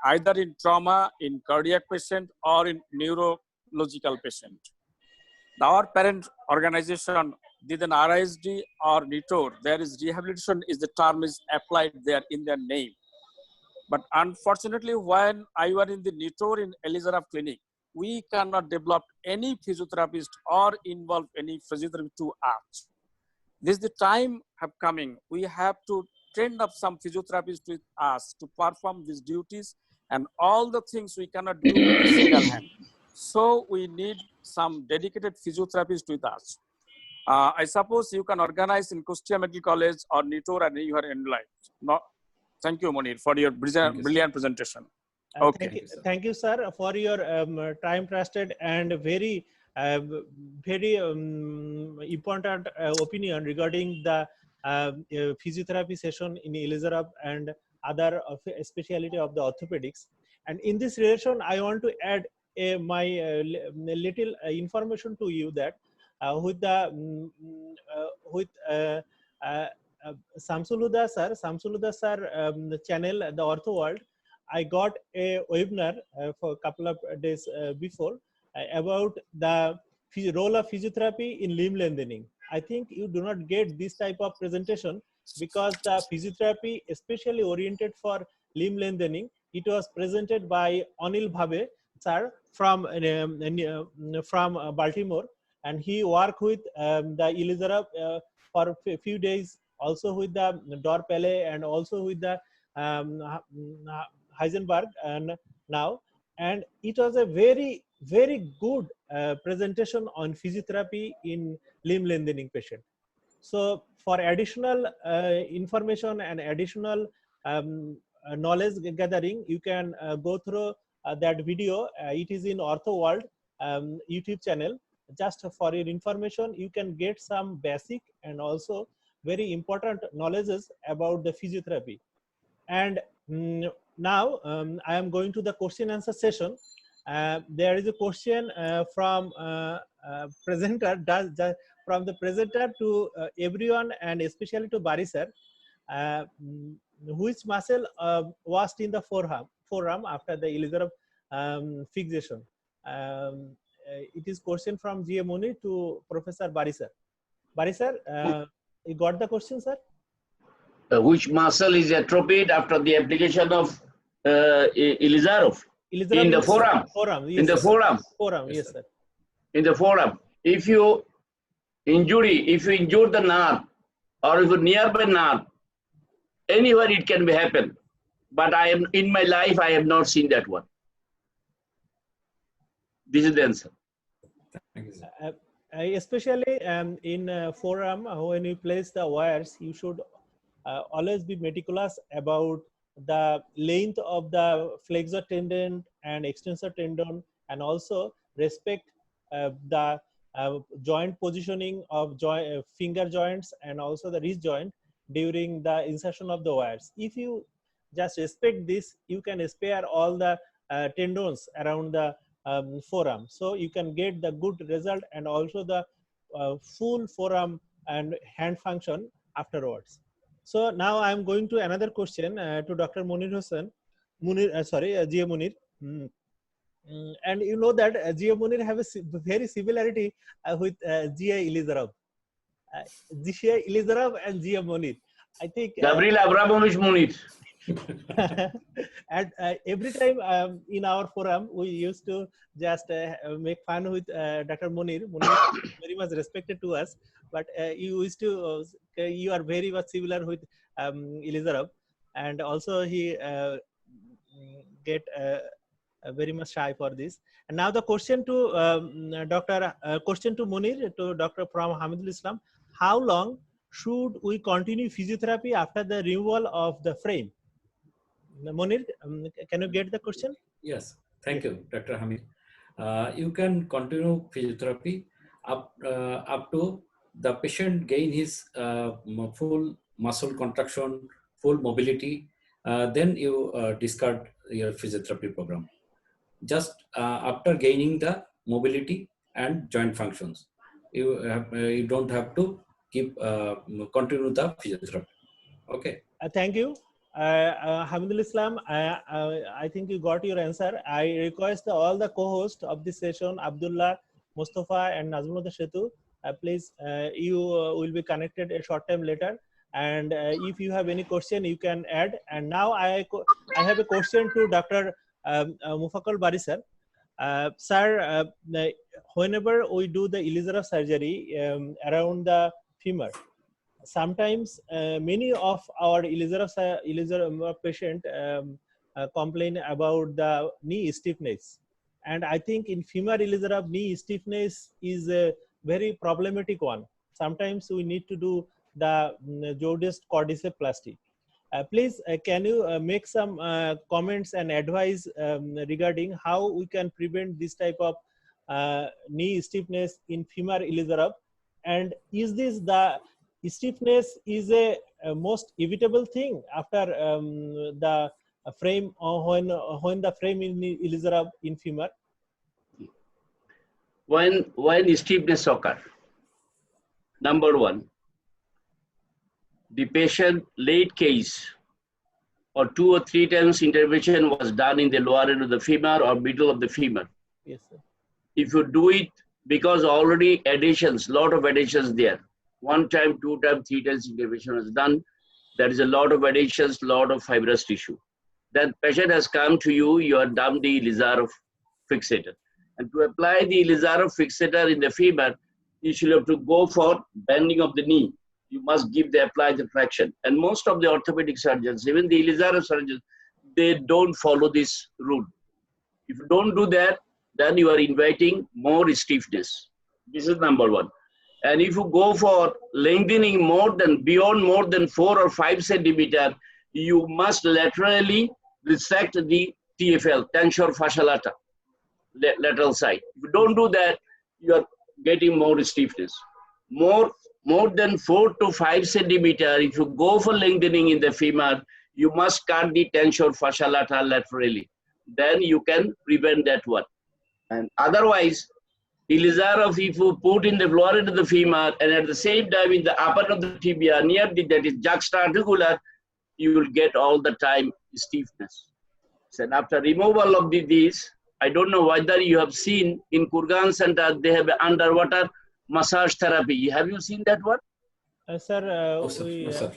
S5: either in trauma, in cardiac patient, or in neurological patient. Our parent organization did an RISD or NITOR. There is rehabilitation is the term is applied there in their name. But unfortunately, when I was in the NITOR in Ilizarov clinic, we cannot develop any physiotherapist or involve any physiotherapy to us. This is the time have coming. We have to train up some physiotherapists with us to perform these duties and all the things we cannot do single hand. So we need some dedicated physiotherapists with us. I suppose you can organize in Kustia Medical College or Nitor and you are enlightened. No, thank you, Monir, for your brilliant presentation. Okay.
S1: Thank you, sir, for your time trusted and very important opinion regarding the physiotherapy session in Elizabeth and other specialty of the orthopedics. And in this relation, I want to add my little information to you that with the Samsul Huda sir channel, the Ortho World, I got a webinar for a couple of days before about the role of physiotherapy in limb lengthening. I think you do not get this type of presentation because the physiotherapy especially oriented for limb lengthening, it was presented by Anil Bhabe sir from Baltimore, and he worked with the Elizabeth for a few days, also with the Dor Pele and also with the Heisenberg and now, and it was a very good presentation on physiotherapy in limb lengthening patient. So for additional information and additional knowledge gathering, you can go through that video. It is in Ortho World YouTube channel. Just for your information, you can get some basic and also very important knowledges about the physiotherapy. And now I am going to the question answer session. There is a question from presenter, from the presenter to everyone and especially to Bari sir. Which muscle was in the forearm after the Elizabeth fixation? It is question from G.A. Munir to Professor Bari sir. Bari sir, you got the question, sir?
S2: Which muscle is atrophied after the application of Ilizarov? In the forearm.
S1: Yes,
S2: in the forearm.
S1: Forearm, yes, sir.
S2: In the forearm. If you injure the nerve or if you nearby nerve, anywhere it can be happen. But in my life I have not seen that one. This is the answer.
S4: Thank you, sir.
S1: Especially in forearm, when you place the wires, you should always be meticulous about the length of the flexor tendon and extensor tendon, and also respect the joint positioning of finger joints and also the wrist joint during the insertion of the wires. If you just respect this, you can spare all the tendons around the forearm, so you can get the good result and also the full forearm and hand function afterwards. So now I am going to another question to Dr. Munir Hussain. G.A. Munir. And you know that G.A. Munir have a very similarity with G.A. Elizarov. G.A. Elizarov and G.A. Munir. I think
S2: Gabriel Abramovich Munir.
S1: and every time in our forum, we used to just make fun with Dr. Munir. Munir is very much respected to us, but you used to, you are very much similar with Elizabeth, and also he get very much shy for this. And now the question to question to Munir, to Dr. from Hamidul Islam: how long should we continue physiotherapy after the removal of the frame? Munir, can you get the question?
S4: Yes, thank you, Dr. Hamid. You can continue physiotherapy up to the patient gain his full muscle contraction, full mobility. Then you discard your physiotherapy program. Just after gaining the mobility and joint functions, you don't have to keep continue the physiotherapy. Okay.
S1: Thank you. Hamidul Islam, I think you got your answer. I request all the co-hosts of this session, Abdullah, Mustafa, and Nazmul Shetu, please, you will be connected a short time later. And if you have any question, you can add. And now I have a question to Dr. Mufakal Bari sir. Sir, whenever we do the Elizarov surgery around the femur, sometimes many of our Elizarov patient complain about the knee stiffness. And I think in femur Elizarov, knee stiffness is a very problematic one. Sometimes we need to do the Jodist cordyceplasty. Please, can you make some comments and advice regarding how we can prevent this type of knee stiffness in femur Elizarov? And is this the stiffness is a most evitable thing after the frame when the frame in Elizarov in femur?
S2: When stiffness occurs, number one, the patient late case or 2 or 3 times intervention was done in the lower end of the femur or middle of the femur.
S1: Yes, sir.
S2: If you do it because already adhesions, lot of adhesions there, 1 time, 2 times, 3 times intervention was done, there is a lot of adhesions, lot of fibrous tissue. Then patient has come to you, you have done the Elizarov fixator. And to apply the Elizarov fixator in the femur, you should have to go for bending of the knee. You must apply the traction. And most of the orthopedic surgeons, even the Elizarov surgeons, they don't follow this rule. If you don't do that, then you are inviting more stiffness. This is number one. And if you go for lengthening beyond more than 4 or 5 centimeter, you must laterally resect the TFL, tensor fascia lata, lateral side. If you don't do that, you are getting more stiffness. More than 4 to 5 centimeter, if you go for lengthening in the femur, you must cut the tensor fascia lata laterally. Then you can prevent that one. And otherwise, Elizarov, if you put in the lower end of the femur and at the same time in the upper of the tibia, near that is juxta-articular, you will get all the time stiffness. So after removal of these, I don't know whether you have seen in Kurgan Center, they have underwater massage therapy. Have you seen that one?
S1: Sir,
S4: No, sir. No, sir.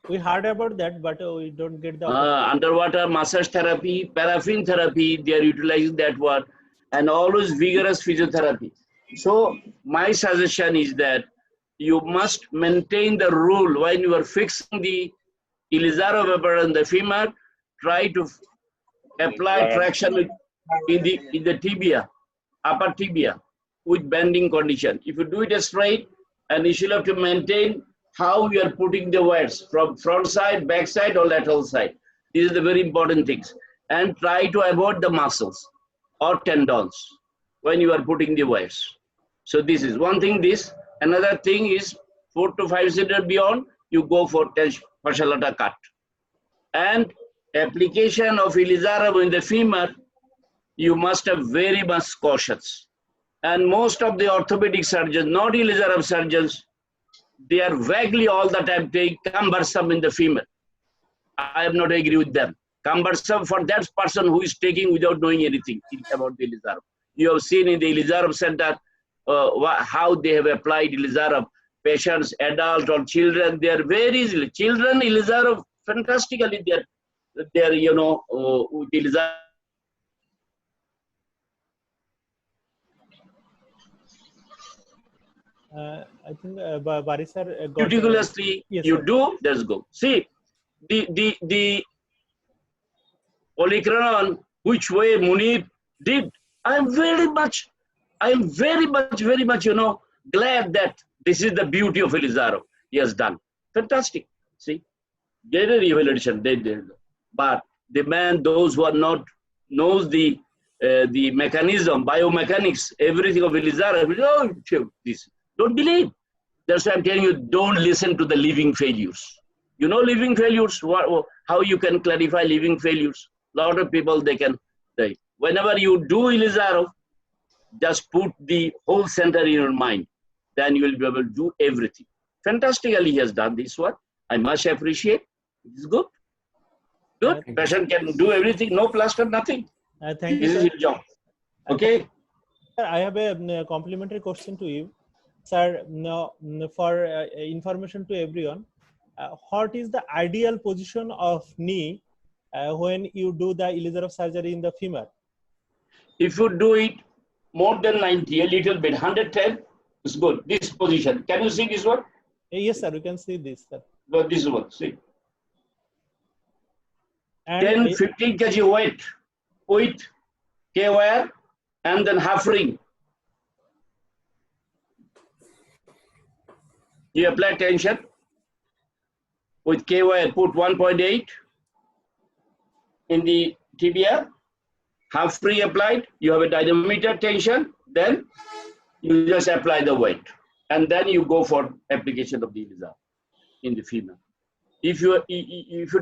S1: we heard about that, but we don't get the
S2: underwater massage therapy, paraffin therapy, they are utilizing that one, and always vigorous physiotherapy. So my suggestion is that you must maintain the rule when you are fixing the Elizarov apparatus in the femur, try to apply traction in the tibia, upper tibia, with bending condition. If you do it straight, and you should have to maintain how you are putting the wires from front side, back side, or lateral side. These are the very important things. And try to avoid the muscles or tendons when you are putting the wires. So this is one thing. Another thing is 4 to 5 centimeters beyond, you go for fascia lata cut. And application of Elizarov in the femur, you must have very much cautious. And most of the orthopedic surgeons, not Elizarov surgeons, they are vaguely all the time taking cumbersome in the femur. I am not agree with them. Cumbersome for that person who is taking without knowing anything about the Elizarov. You have seen in the Elizarov center how they have applied Elizarov. Patients, adults or children, they are very easily. Children, Elizarov, fantastically, they are with Elizarov.
S1: I think Bari sir got
S2: meticulously
S1: yes,
S2: you
S1: sir.
S2: do, let's go. See, the polychronon, which way Munir did, I'm very much, glad that this is the beauty of Elizarov. He has done. Fantastic. See, get a revelation. They did. But the man, those who are not, knows the mechanism, biomechanics, everything of Elizarov, this. Don't believe. That's why I'm telling you, don't listen to the living failures. You know living failures, how you can clarify living failures. A lot of people, they can die. Whenever you do Elizarov, just put the whole center in your mind. Then you will be able to do everything. Fantastically, he has done this one. I must appreciate. It's good. Good. Patient can do everything, no plaster, nothing.
S1: Thank you,
S2: This is
S1: sir.
S2: your job. Okay?
S1: Sir, I have a complimentary question to you. Sir, for information to everyone, what is the ideal position of knee when you do the Elizarov surgery in the femur?
S2: If you do it more than 90, a little bit, 110 is good. This position. Can you see this one?
S1: Yes, sir. You can see this, sir.
S2: No, this one. See.
S1: And
S2: 10, 15 kg weight with K wire and then half ring. You apply tension with K wire, put 1.8 in the tibia, half ring applied, you have a dynamometer tension, then you just apply the weight. And then you go for application of the Elizarov in the femur. If you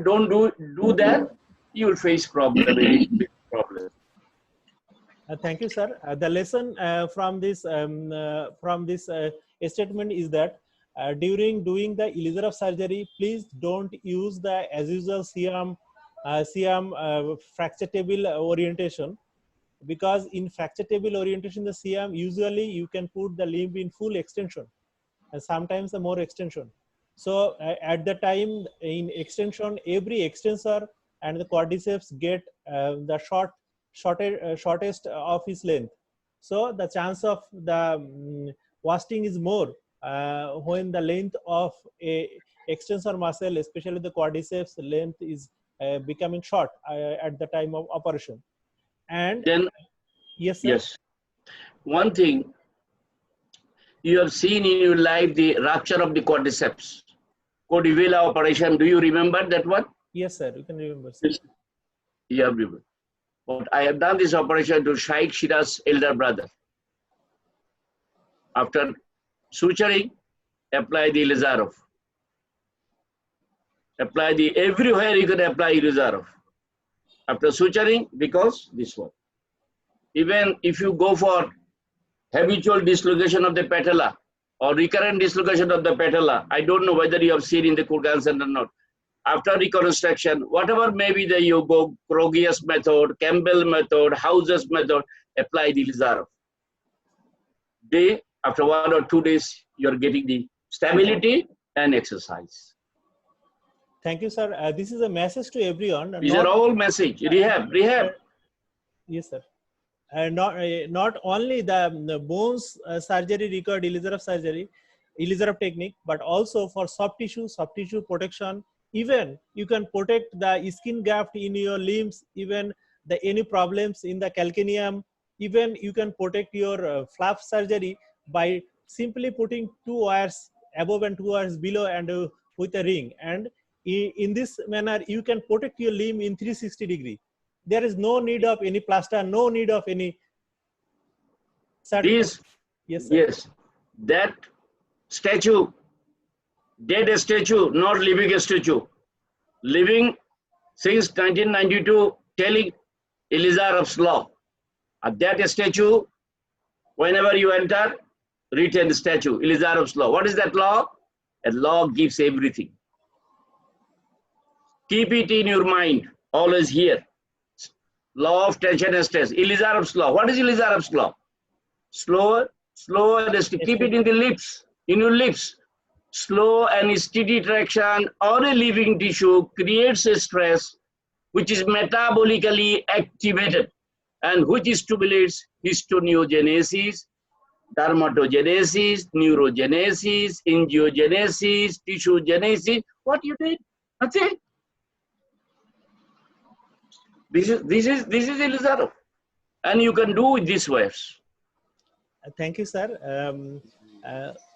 S2: don't do that, you will face problem, a big problem.
S1: Thank you, sir. The lesson from this statement is that during doing the Elizarov surgery, please don't use the as usual CM fracture table orientation, because in fracture table orientation, the CM usually you can put the limb in full extension and sometimes the more extension. So at the time in extension, every extensor and the quadriceps get the shortest of its length. So the chance of the wasting is more when the length of a extensor muscle, especially the quadriceps length, is becoming short at the time of operation. And
S2: then,
S1: yes, sir?
S2: yes, one thing you have seen in your life, the rupture of the quadriceps, Cordivella operation. Do you remember that one?
S1: Yes, sir. You can remember, sir.
S2: You have remembered. But I have done this operation to Shaikh Shira's elder brother. After suturing, apply the Elizarov. Apply the everywhere you can apply Elizarov. After suturing, because this one. Even if you go for habitual dislocation of the patella or recurrent dislocation of the patella, I don't know whether you have seen in the Kurgan Center or not. After reconstruction, whatever may be the you go Krogius method, Campbell method, House's method, apply the Elizarov. After 1 or 2 days, you're getting the stability and exercise.
S1: Thank you, sir. This is a message to everyone.
S2: These are all message. Rehab.
S1: Yes, sir. Not only the bones surgery required Elizarov surgery, Elizarov technique, but also for soft tissue protection. Even you can protect the skin graft in your limbs, even any problems in the calcaneum. Even you can protect your flap surgery by simply putting 2 wires above and 2 wires below and with a ring. And in this manner, you can protect your limb in 360 degree. There is no need of any plaster, no need of any.
S2: Yes, yes, that statue, dead statue, not living statue. Living since 1992, telling Elizarov's law. That statue, whenever you enter, written statue, Elizarov's law. What is that law? A law gives everything. Keep it in your mind, always here. Law of tension and stress. Elizarov's law. What is Elizarov's law? Slower and steady. Keep it in the lips, in your lips. Slow and steady traction on a living tissue creates a stress which is metabolically activated and which stimulates histoneogenesis, dermatogenesis, neurogenesis, angiogenesis, tissue genesis. What you did? Nothing. This is Elizarov, and you can do with these waves.
S1: Thank you, sir.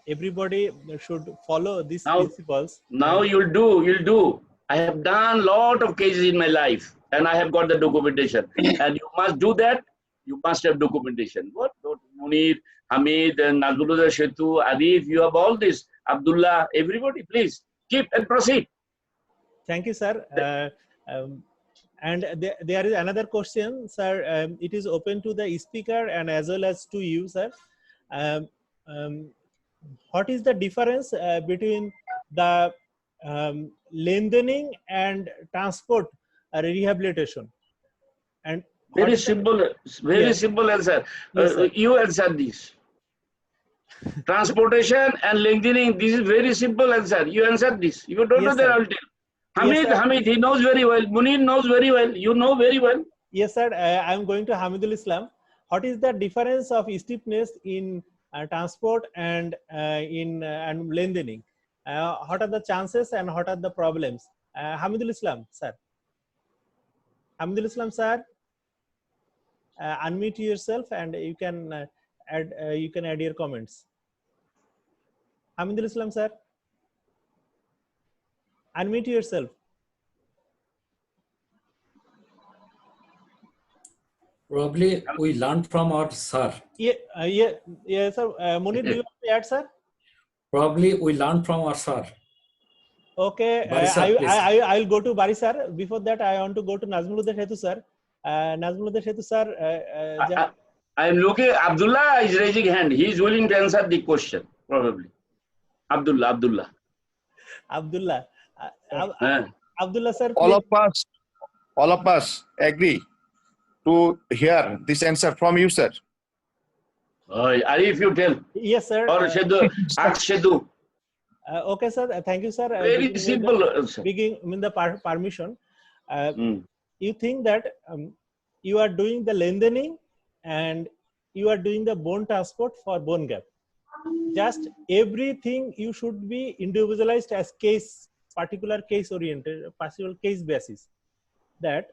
S1: Everybody should follow these principles.
S2: Now you'll do. I have done lot of cases in my life, and I have got the documentation. And you must do that. You must have documentation. What? Munir, Hamid, and Nazulullah Shetu, Arif, you have all this. Abdullah, everybody, please keep and proceed.
S1: Thank you, sir. And there is another question, sir. It is open to the speaker and as well as to you, sir. What is the difference between the lengthening and transport rehabilitation? And
S2: very simple answer.
S1: Yes,
S2: you answer this. Transportation and lengthening. This is very simple answer. You answer this. You don't know that. I'll tell. Hamid, he knows very well. Munir knows very well. You know very well.
S1: Yes, sir. I am going to Hamidul Islam. What is the difference of stiffness in transport and and lengthening? What are the chances and what are the problems? Hamidul Islam, sir. Hamidul Islam sir, unmute yourself and you can add your comments. Hamidul Islam sir, unmute yourself.
S4: Probably we learned from our sir.
S1: Yeah, sir. Munir, do you want to add, sir?
S4: Probably we learned from our sir.
S1: Okay,
S4: Bari sir, please.
S1: I'll go to Bari sir. Before that, I want to go to Nazmuluddin Setu sir. Nazmuluddin Setu sir.
S2: I'm looking. Abdullah is raising hand. He is willing to answer the question. Probably. Abdullah.
S1: Abdullah sir.
S3: All of us agree to hear this answer from you, sir.
S2: Arif, you tell.
S1: Yes, sir.
S2: Or Shadu. Ask Shadu.
S1: Okay, sir. Thank you, sir.
S2: Very simple.
S1: Speaking in the permission, you think that you are doing the lengthening and you are doing the bone transport for bone gap. Just everything you should be individualized as particular case oriented, particular case basis. That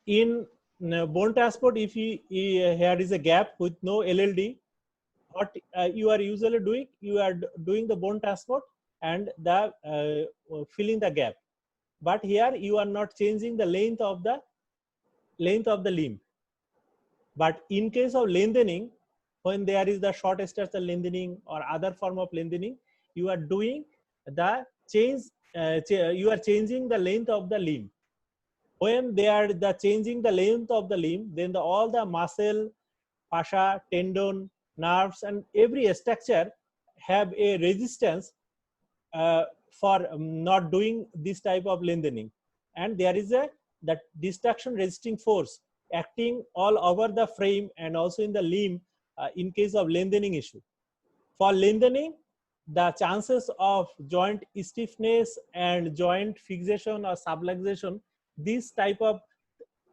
S1: in bone transport, if here is a gap with no LLD, what you are usually doing, you are doing the bone transport and the filling the gap. But here you are not changing the length of the limb. But in case of lengthening, when there is the short stature lengthening or other form of lengthening, you are doing the change. You are changing the length of the limb. When they are changing the length of the limb, then all the muscle, fascia, tendon, nerves, and every structure have a resistance for not doing this type of lengthening, and there is that destruction resisting force acting all over the frame and also in the limb in case of lengthening issue. For lengthening, the chances of joint stiffness and joint fixation or subluxation, this type of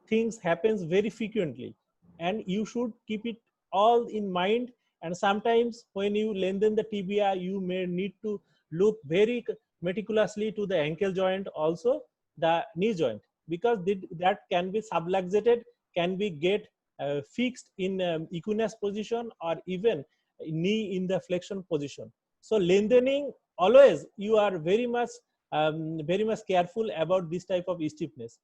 S1: things happens very frequently, and you should keep it all in mind. And sometimes when you lengthen the tibia, you may need to look very meticulously to the ankle joint, also the knee joint, because that can be subluxated, can be get fixed in equinus position or even knee in the flexion position. So lengthening, always you are very much careful about this type of stiffness.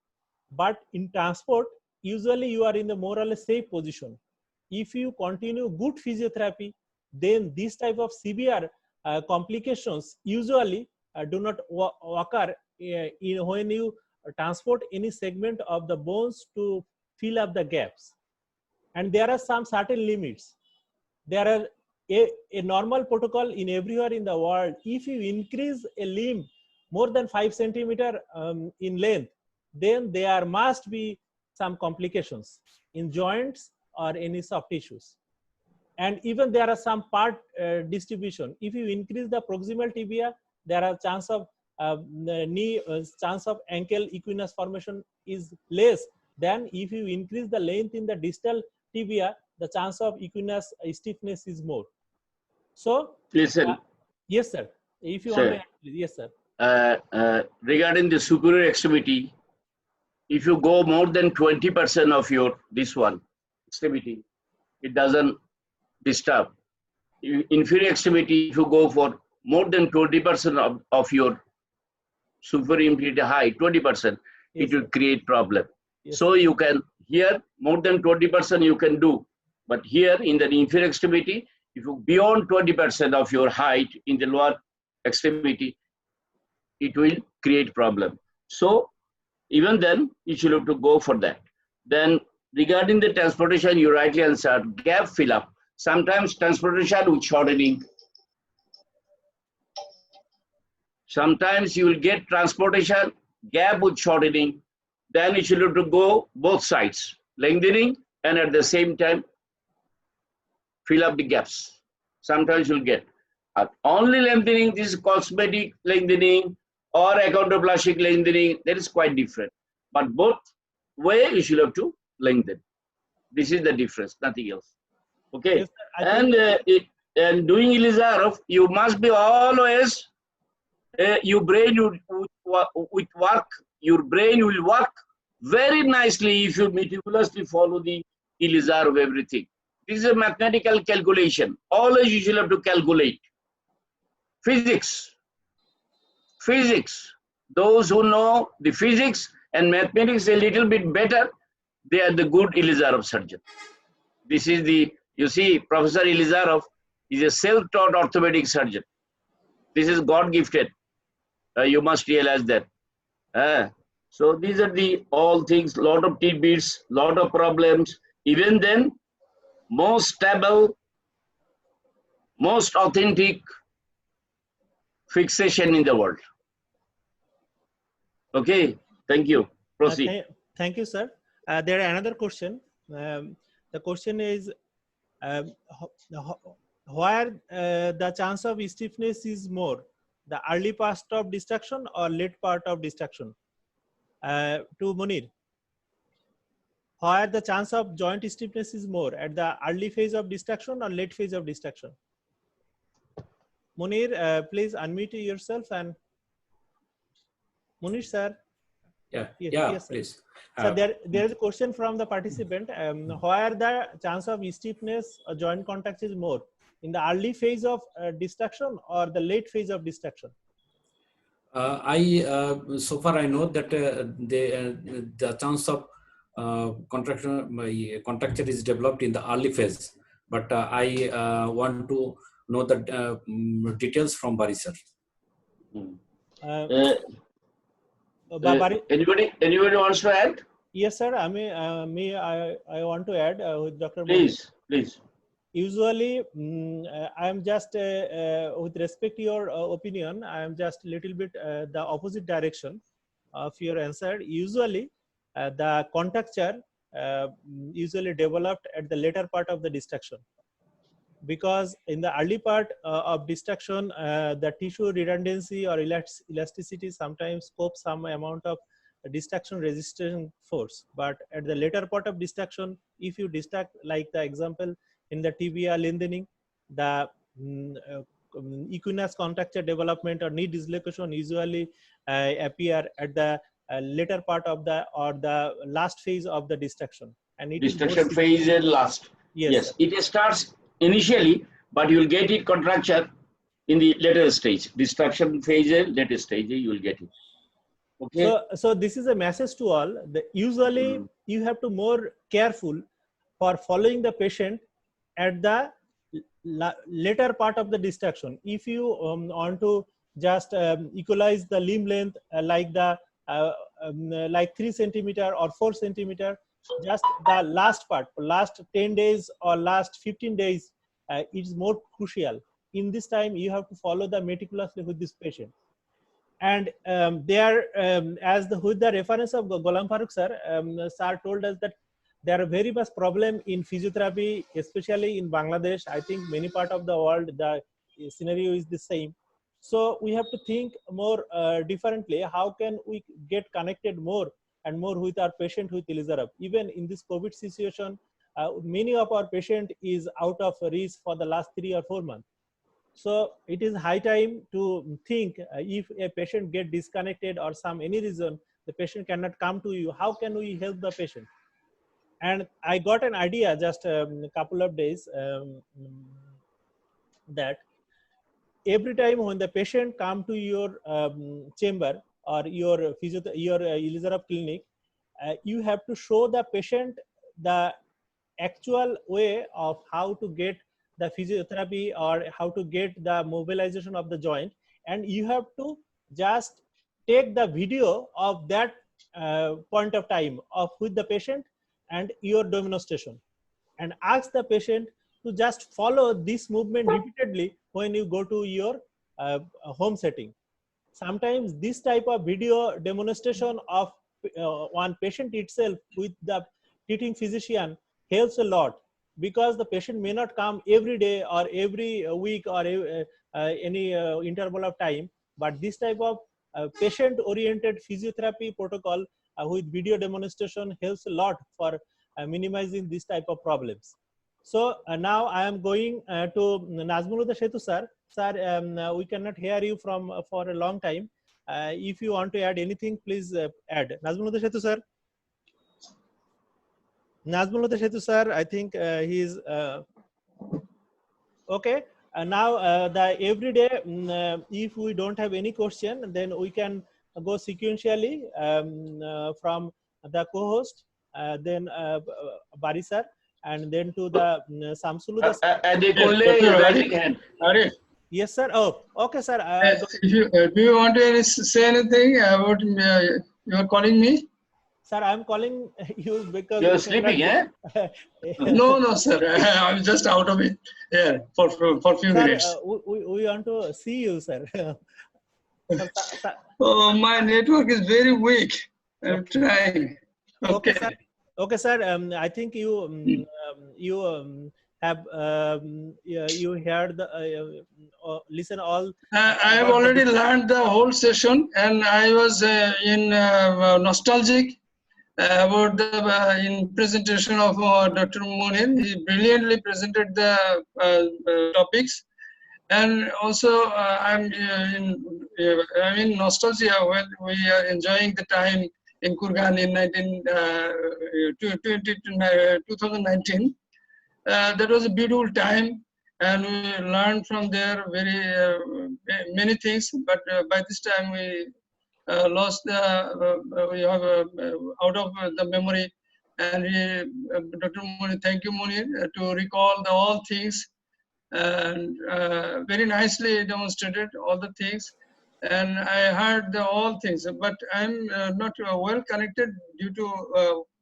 S1: But in transport, usually you are in the more or less safe position. If you continue good physiotherapy, then this type of severe complications usually do not occur when you transport any segment of the bones to fill up the gaps. And there are some certain limits. There are a normal protocol in everywhere in the world. If you increase a limb more than 5 centimeter in length, then there must be some complications in joints or any soft tissues. And even there are some part distribution. If you increase the proximal tibia, there are chance of chance of ankle equinus formation is less than if you increase the length in the distal tibia, the chance of equinus stiffness is more. So,
S2: listen.
S1: Yes, sir. If you want to, yes,
S2: sir. Regarding the superior extremity, if you go more than 20% of your extremity, it doesn't disturb. Inferior extremity, if you go for more than 20% of your superior inferior height, 20%, it will create problem. Yes. So you can, here more than 20% you can do, but here in the inferior extremity, if you beyond 20% of your height in the lower extremity, it will create problem. So even then, you should have to go for that. Then regarding the transportation, you rightly answered, gap fill up. Sometimes transportation with shortening. Sometimes you will get transportation gap with shortening. Then you should have to go both sides, lengthening and at the same time fill up the gaps. Sometimes you'll get only lengthening, this is cosmetic lengthening or achondroplastic lengthening, that is quite different. But both way you should have to lengthen. This is the difference, nothing else. Okay. Yes, and doing Elizarov, you must be always your brain will work very nicely if you meticulously follow the ELISAR of everything. This is a mathematical calculation. Always you should have to calculate. Physics. Physics. Those who know the physics and mathematics a little bit better, they are the good ELISAR of surgeon. This is the, you see, Professor Elizarov is a self-taught orthopedic surgeon. This is God-gifted. You must realize that. So these are the all things, lot of tidbits, lot of problems. Even then, most stable, most authentic fixation in the world. Okay, thank you. Proceed.
S1: Thank you, sir. There are another question. The question is, where the chance of stiffness is more, the early part of distraction or late part of distraction? To Munir, where the chance of joint stiffness is more, at the early phase of distraction or late phase of distraction? Munir, please unmute yourself and Munir, sir.
S4: Yes, please.
S1: So there is a question from the participant. Where the chance of stiffness or joint contact is more, in the early phase of distraction or the late phase of distraction?
S4: So far I know that the chance of contracture is developed in the early phase, but I want to know the details from Bari sir.
S2: Anybody wants to add?
S1: Yes, sir. I want to add with Dr.
S2: Please, please.
S1: Usually, I am just, with respect to your opinion, I am just a little bit the opposite direction of your answer. Usually, the contracture usually developed at the later part of the distraction. Because in the early part of distraction, the tissue redundancy or elasticity sometimes copes some amount of distraction resistance force. But at the later part of distraction, if you distract, like the example in the tibia lengthening, the equinox contracture development or knee dislocation usually appear at the later part of the or the last phase of the distraction. And it
S2: distraction phase is last. Yes, it starts initially, but you will get it contracture in the later stage. Distraction phase, later stage, you will get it. Okay.
S1: So this is a message to all. Usually, you have to more careful for following the patient at the later part of the distraction. If you want to just equalize the limb length like the like 3 centimeter or 4 centimeter, just the last part, last 10 days or last 15 days is more crucial. In this time, you have to follow the meticulously with this patient. And with the reference of Ghulam Farooq sir, sir told us that there are very much problem in physiotherapy, especially in Bangladesh. I think many part of the world, the scenario is the same. So we have to think more differently. How can we get connected more and more with our patient with ELISAROV? Even in this COVID situation, many of our patient is out of reach for the last 3 or 4 months. So it is high time to think if a patient get disconnected or any reason, the patient cannot come to you, how can we help the patient? And I got an idea just a couple of days that every time when the patient come to your chamber or your ELISAROV clinic, you have to show the patient the actual way of how to get the physiotherapy or how to get the mobilization of the joint, and you have to just take the video of that point of time of with the patient and your demonstration, and ask the patient to just follow this movement repeatedly when you go to your home setting. Sometimes this type of video demonstration of one patient itself with the treating physician helps a lot, because the patient may not come every day or every week or any interval of time, but this type of patient oriented physiotherapy protocol with video demonstration helps a lot for minimizing this type of problems. So now I am going to Nazmul Setu sir. Sir, we cannot hear you for a long time. If you want to add anything, please add. Nazmul Setu sir. Nazmul Setu sir, I think he's okay. Now the every day, if we don't have any question, then we can go sequentially from the co-host, then Bari sir, and then to the Samsulu.
S2: They
S6: Dr.
S2: raising hand.
S6: Arif,
S1: Yes, sir. Oh, okay, sir.
S6: if you, do you want to say anything about you are calling me?
S1: Sir, I'm calling you because
S2: You're sleeping, eh?
S6: No, sir. I'm just out of it. Yeah, for few
S1: Sir,
S6: minutes.
S1: we want to see you, sir.
S6: Oh, my network is very weak. I'm trying.
S1: Okay,
S6: Okay.
S1: sir. Okay, sir. I think you have you heard the listen all.
S6: I have already learned the whole session, and I was in nostalgic about the in presentation of Dr. Munir. He brilliantly presented the topics, and also I'm in nostalgia when we are enjoying the time in Kurgan in 2019. That was a beautiful time, and we learned from there very many things. But by this time we lost the we have out of the memory, and Dr. Munir, thank you Munir, to recall all things, and very nicely demonstrated all the things, and I heard all things, but I'm not well connected due to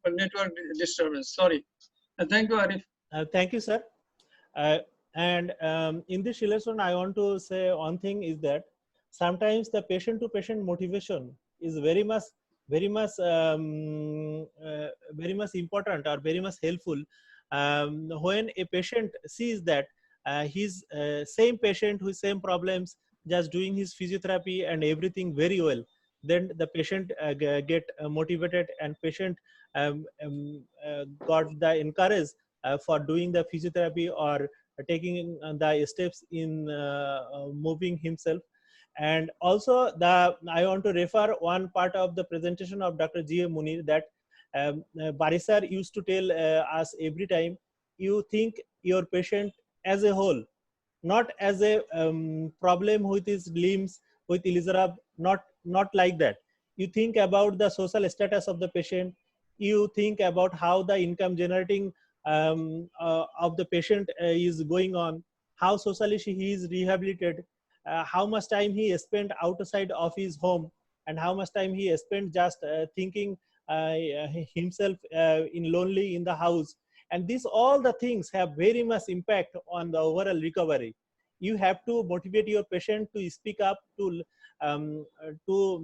S6: network disturbance. Sorry. Thank you, Arif.
S1: Thank you, sir. And in this relation, I want to say one thing is that sometimes the patient-to-patient motivation is very much important or very much helpful when a patient sees that his same patient with same problems just doing his physiotherapy and everything very well, then the patient get motivated, and patient got the encourage for doing the physiotherapy or taking the steps in moving himself. And also I want to refer one part of the presentation of Dr. G.A. Munir that Barisar used to tell us every time, you think your patient as a whole, not as a problem with his limbs, with Elizarab, not like that. You think about the social status of the patient. You think about how the income generating of the patient is going on, how socially he is rehabilitated, how much time he spent outside of his home, and how much time he spent just thinking himself in lonely in the house. And these all the things have very much impact on the overall recovery. You have to motivate your patient to speak up, to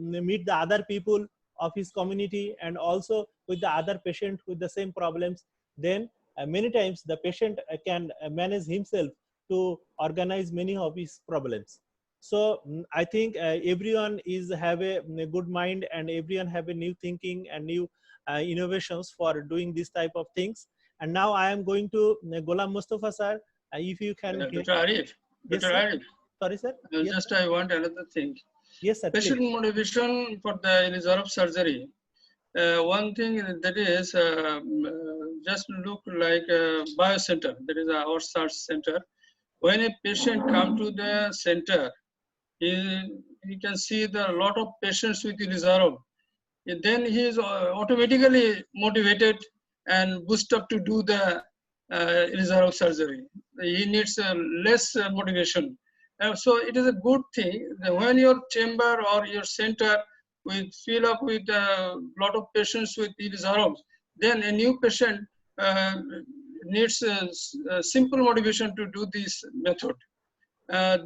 S1: meet the other people of his community, and also with the other patient with the same problems. Then many times the patient can manage himself to organize many of his problems. So I think everyone have a good mind, and everyone have a new thinking and new innovations for doing this type of things. And now I am going to Ghulam Mustafa sir, if you can.
S6: Dr. Arif.
S1: Yes,
S6: Dr. Arif.
S1: Sorry, sir. Yes,
S6: Just I want another thing.
S1: yes, sir.
S6: Patient
S1: Please.
S6: motivation for the Elizarov surgery. One thing that is just look like a biocenter. That is our search center. When a patient come to the center, you can see there are a lot of patients with Elizarov. Then he is automatically motivated and boost up to do the Elizarov surgery. He needs less motivation. So it is a good thing that when your chamber or your center will fill up with a lot of patients with Elizarov, then a new patient needs a simple motivation to do this method.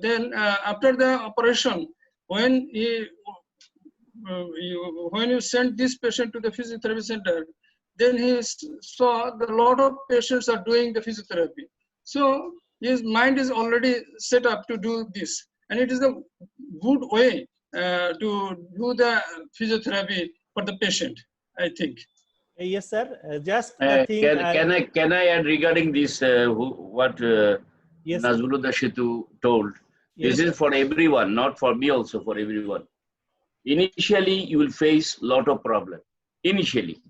S6: Then after the operation, when you send this patient to the physiotherapy center, then he saw that a lot of patients are doing the physiotherapy. So his mind is already set up to do this. And it is a good way to do the physiotherapy for the patient, I think.
S1: Yes, sir. Just the thing.
S2: Can I add regarding this, what
S1: Yes,
S2: Nazmul Setu told?
S1: Yes,
S2: This is for everyone, not for me also, for everyone. Initially, you will face a lot of problems. Initially.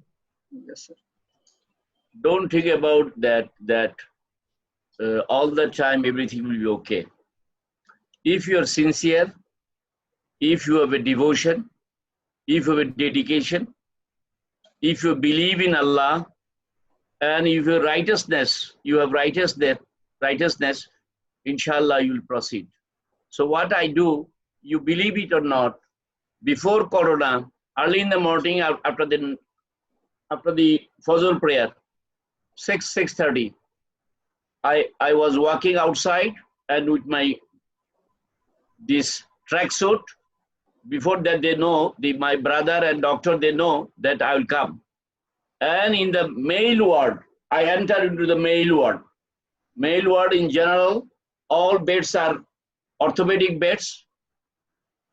S6: Yes, sir.
S2: don't think about that all the time everything will be okay. If you are sincere, if you have a devotion, if you have a dedication, if you believe in Allah, and if you have righteousness, inshallah you will proceed. So what I do, you believe it or not, before Corona, early in the morning after the Fajr prayer, 6:30, I was walking outside and with this tracksuit. Before that, they know, my brother and doctor, they know that I will come. And in the male ward, I enter into the male ward. Male ward in general, all beds are orthopedic beds,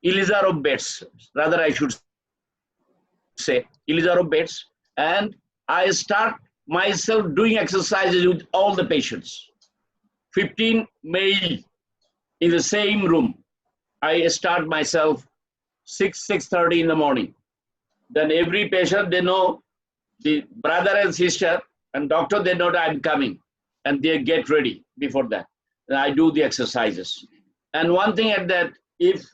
S2: Elizarov beds, rather I should say, Elizarov beds. And I start myself doing exercises with all the patients. 15 male in the same room. I start myself 6:30 in the morning. Then every patient, they know, the brother and sister and doctor, they know that I'm coming, and they get ready before that. And I do the exercises. And one thing at that, if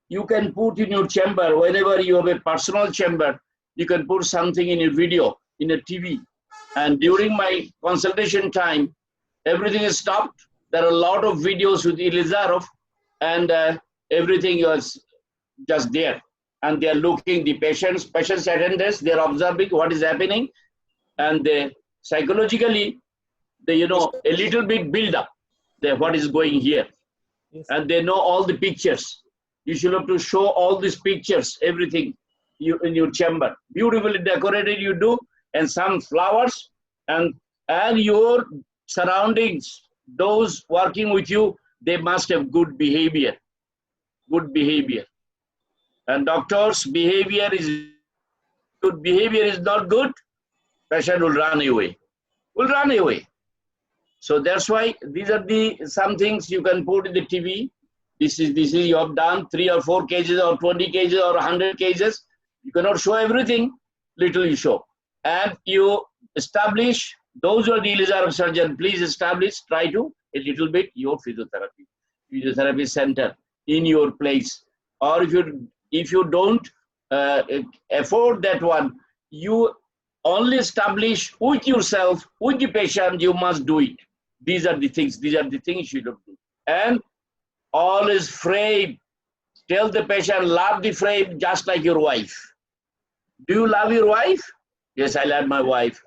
S2: you can put in your chamber, whenever you have a personal chamber, you can put something in your video, in a TV. And during my consultation time, everything is stopped. There are a lot of videos with Elizarov, and everything was just there. And they are looking, the patients attendants, they are observing what is happening, and they psychologically, they, a little bit build up what is going here.
S1: Yes.
S2: And they know all the pictures. You should have to show all these pictures, everything in your chamber. Beautifully decorated you do, and some flowers, and your surroundings, those working with you, they must have good behavior. Good behavior. And doctors' behavior is good. Behavior is not good, patient will run away. So that's why these are some things you can put in the TV. This is you have done 3 or 4 cases or 20 cases or 100 cases. You cannot show everything, little you show. And you establish, those who are the Elizarov surgeon, please establish, try to a little bit your physiotherapy center in your place. Or if you don't afford that one, you only establish with yourself, with the patient, you must do it. These are the things you should do. And always frame, tell the patient, love the frame just like your wife. Do you love your wife? Yes, I love my wife.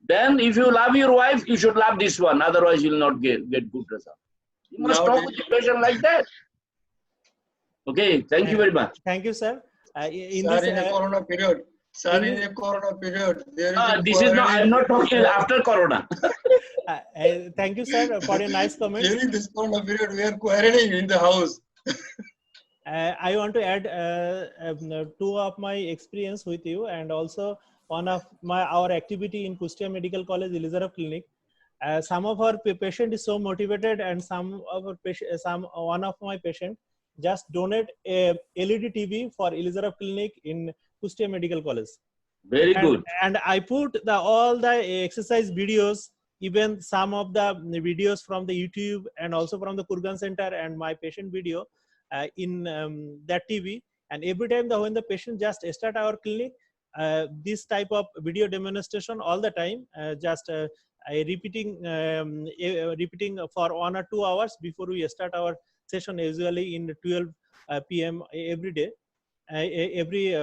S2: Then if you love your wife, you should love this one, otherwise you will not get good result. You must talk with the patient like that. Okay, thank you very much.
S1: Thank you, sir.
S6: In a Corona period. Sir, in a Corona period.
S2: This is not, I'm not talking after Corona.
S1: Thank you, sir, for your nice comments.
S6: During this Corona period, we are quarantining in the house.
S1: I want to add 2 of my experience with you, and also one of our activity in Kustia Medical College, Elizarov Clinic. Some of our patient is so motivated, and one of my patient just donate a LED TV for Elizarov Clinic in Kustia Medical College.
S2: Very good.
S1: And I put all the exercise videos, even some of the videos from the YouTube and also from the Kurgan Center and my patient video in that TV. And every time when the patient just start our clinic, this type of video demonstration all the time, repeating for 1 or 2 hours before we start our session, usually in 12 p.m. every day, every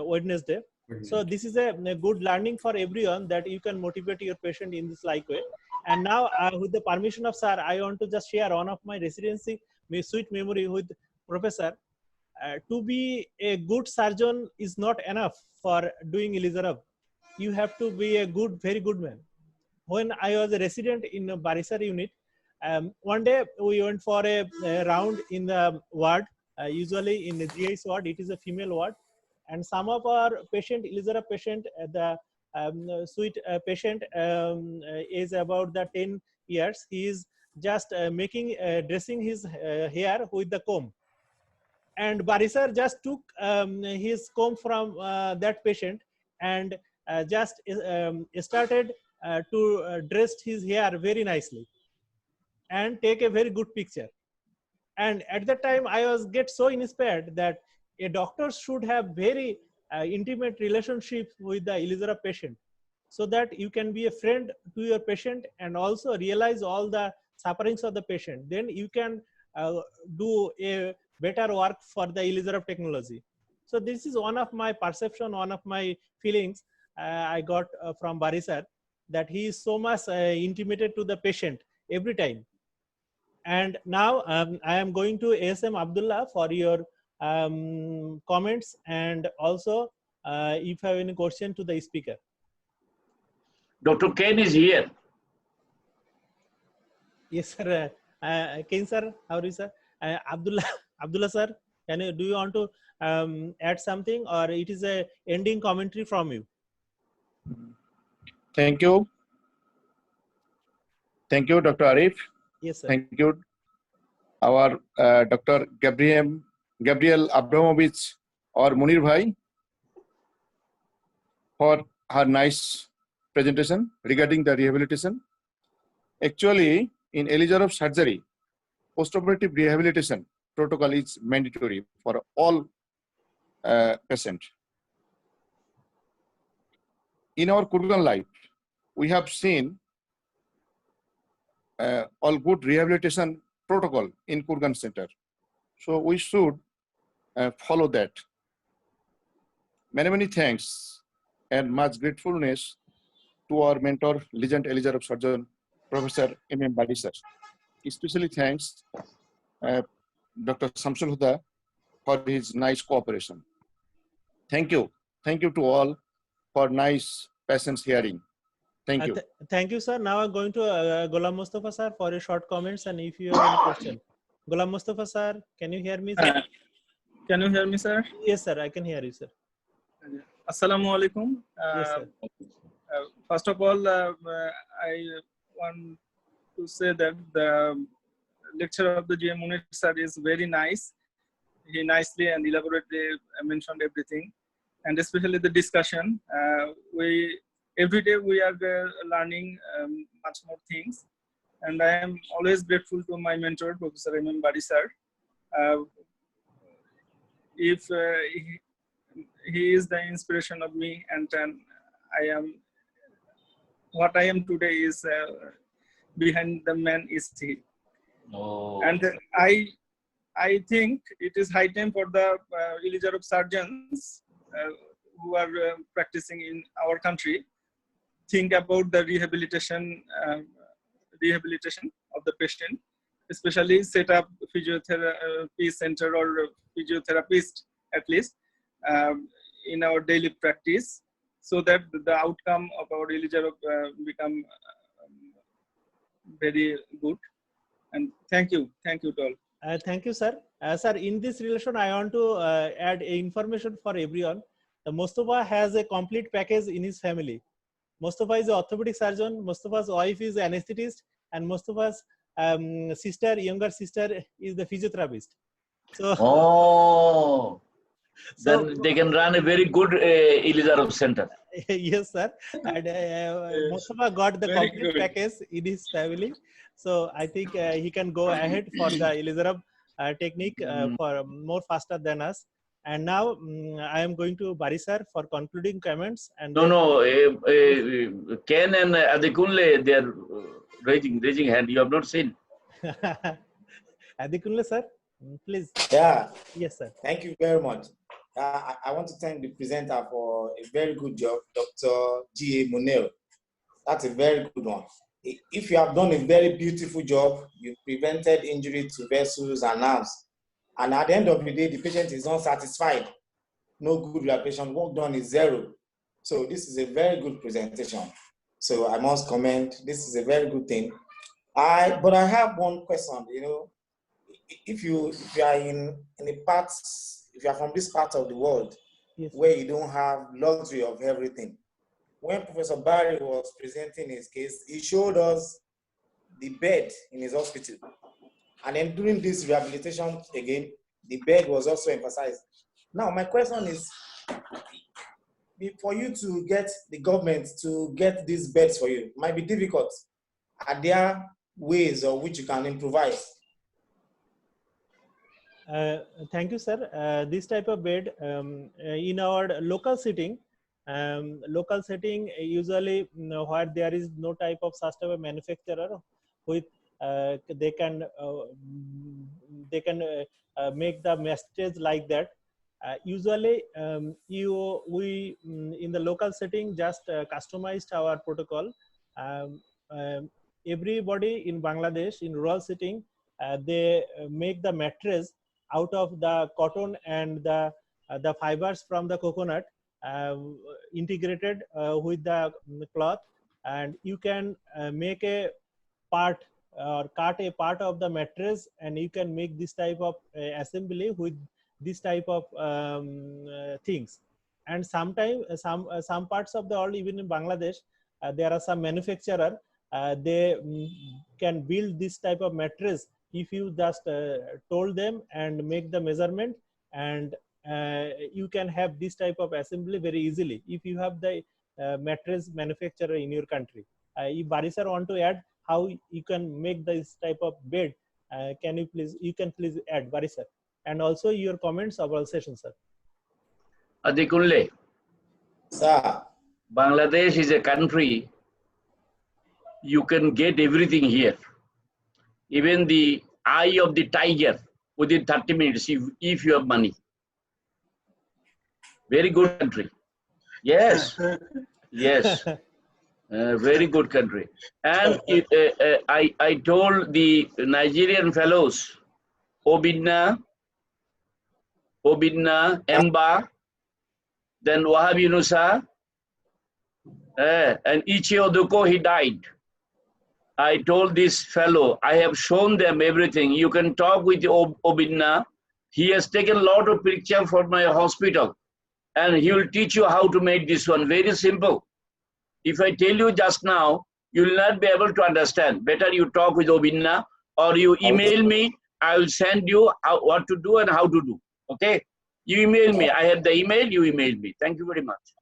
S1: Wednesday. So this is a good learning for everyone, that you can motivate your patient in this like way. And now with the permission of sir, I want to just share one of my residency sweet memory with professor. To be a good surgeon is not enough for doing Elizarov. You have to be a very good man. When I was a resident in a Barisar unit, one day we went for a round in the ward. Usually in the GIS ward, it is a female ward, and some of our patient, Elizarov patient, the sweet patient is about the 10 years. He is just dressing his hair with the comb, and Barisar just took his comb from that patient and just started to dress his hair very nicely and take a very good picture. And at that time, I was get so inspired that a doctor should have very intimate relationship with the Elizarov patient, so that you can be a friend to your patient and also realize all the sufferings of the patient. Then you can do a better work for the Elizarov technology. So this is one of my perception, one of my feelings I got from Bari sir, that he is so much intimated to the patient every time. And now I am going to ASM Abdullah for your comments, and also if you have any question to the speaker.
S2: Dr. Ken is here.
S1: Yes, sir. Ken sir, how are you, sir? Abdullah sir, do you want to add something, or it is a ending commentary from you?
S3: Thank you. Thank you, Dr. Arif.
S1: Yes, sir.
S3: Thank you, our Dr. Gabriel Abramovich or Munir Bhai for her nice presentation regarding the rehabilitation. Actually, in Elizarov surgery, postoperative rehabilitation protocol is mandatory for all patients. In our Kurgan life, we have seen all good rehabilitation protocol in Kurgan Center. So we should follow that. Many thanks and much gratefulness to our mentor, legend Elizarov surgeon, Professor M.M. Bari sir. Especially thanks Dr. Samsul Huda for his nice cooperation. Thank you. Thank you to all for nice patience hearing. Thank you.
S1: Thank you, sir. Now I'm going to Ghulam Mustafa sir for your short comments, and if you have any question. Ghulam Mustafa sir, can you hear me, sir?
S7: Can you hear me, sir?
S1: Yes, sir. I can hear you, sir.
S7: Assalamu alaikum.
S1: Yes, sir.
S7: First of all, I want to say that the lecture of the GM Munir sir is very nice. He nicely and elaborately mentioned everything, and especially the discussion. Every day we are learning much more things, and I am always grateful to my mentor, Professor M.M. Bari sir. If he is the inspiration of me, and I am what I am today is behind the man is he.
S2: Oh.
S7: And I think it is high time for the Elizarov surgeons who are practicing in our country think about the rehabilitation of the patient, especially set up physiotherapy center or physiotherapist at least in our daily practice, so that the outcome of our Elizarov become very good. And thank you to all.
S1: Thank you, sir. Sir, in this relation, I want to add information for everyone. Mustafa has a complete package in his family. Mustafa is an orthopedic surgeon. Mustafa's wife is an anesthetist, and Mustafa's younger sister, is the physiotherapist. So,
S2: then they can run a very good Elizarov center.
S1: Yes, sir. And Mustafa got the complete package in his family. So I think he can go ahead for the Elizarov technique for more faster than us. And now I am going to Bari sir for concluding comments. And
S2: Ken and Adekunle, they are raising hand. You have not seen.
S1: Adekunle sir, please.
S8: Yeah.
S1: Yes, sir.
S8: Thank you very much. I want to thank the presenter for a very good job, Dr. G.A. Munir. That's a very good one. If you have done a very beautiful job, you prevented injury to vessels and nerves, and at the end of the day, the patient is not satisfied. No good rehabilitation, work done is zero. So this is a very good presentation. So I must comment, this is a very good thing. But I have one question, you know, if you are in a part, if you are from this part of the world, yes, where you don't have luxury of everything. When Professor Bari was presenting his case, he showed us the bed in his hospital. And then during this rehabilitation again, the bed was also emphasized. Now, my question is, for you to get the government to get these beds for you, might be difficult. Are there ways of which you can improvise?
S1: Thank you, sir. This type of bed in our local setting, usually where there is no type of such type of manufacturer with they can make the mattress like that. Usually, we in the local setting just customized our protocol. Everybody in Bangladesh in rural setting, they make the mattress out of the cotton and the fibers from the coconut, integrated with the cloth, and you can make a part or cut a part of the mattress, and you can make this type of assembly with this type of things. And sometimes some parts of the world, even in Bangladesh, there are some manufacturer, they can build this type of mattress if you just told them and make the measurement, and you can have this type of assembly very easily if you have the mattress manufacturer in your country. If Barisar want to add how you can make this type of bed, you can please add, Barisar, and also your comments of our session, sir.
S2: Adikunle,
S8: Sir.
S2: Bangladesh is a country, you can get everything here. Even the eye of the tiger within 30 minutes if you have money. Very good country. Yes, yes, very good country. And I told the Nigerian fellows, Obinna, Emba, then Wahab Yunusa, and Ichi Oduko, he died. I told this fellow, I have shown them everything. You can talk with Obinna. He has taken a lot of picture for my hospital, and he will teach you how to make this one. Very simple. If I tell you just now, you will not be able to understand. Better you talk with Obinna, or you email me. I will send you what to do and how to do. Okay? You email me. I have the email. You email me. Thank you very much.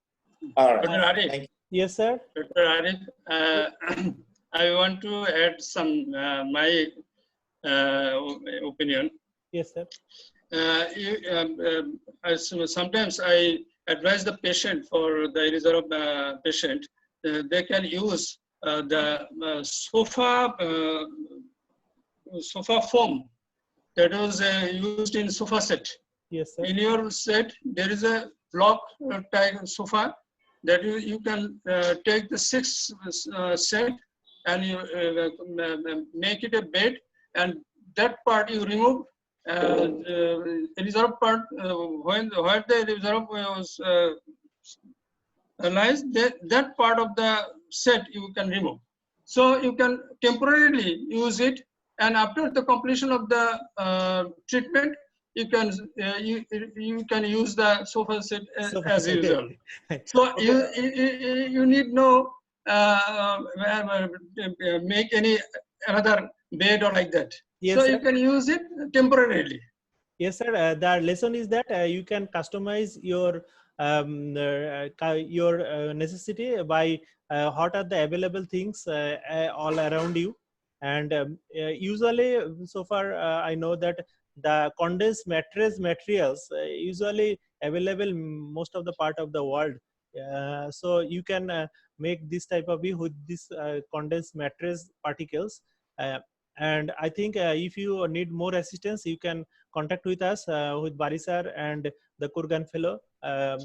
S8: All right.
S6: Dr. Arif,
S8: Thank you.
S1: Yes, sir.
S6: Dr. Arif, I want to add some my opinion.
S1: Yes, sir.
S6: Sometimes I advise the patient, for the Elizarov patient, they can use the sofa foam that was used in sofa set.
S1: Yes, sir.
S6: In your set, there is a block type sofa that you can take the 6 set and you make it a bed, and that part you remove. Reserve part, when the reserve was lies, that part of the set you can remove. So you can temporarily use it, and after the completion of the treatment, you can use the sofa set as usual. So you need no make any another bed or like that.
S1: Yes,
S6: so
S1: sir.
S6: you can use it temporarily.
S1: Yes, sir. The lesson is that you can customize your necessity by what are the available things all around you, and usually so far I know that the condensed mattress materials usually available most of the part of the world. So you can make this type of with this condensed mattress particles. And I think if you need more assistance, you can contact with us with Barisar and the Kurgan fellow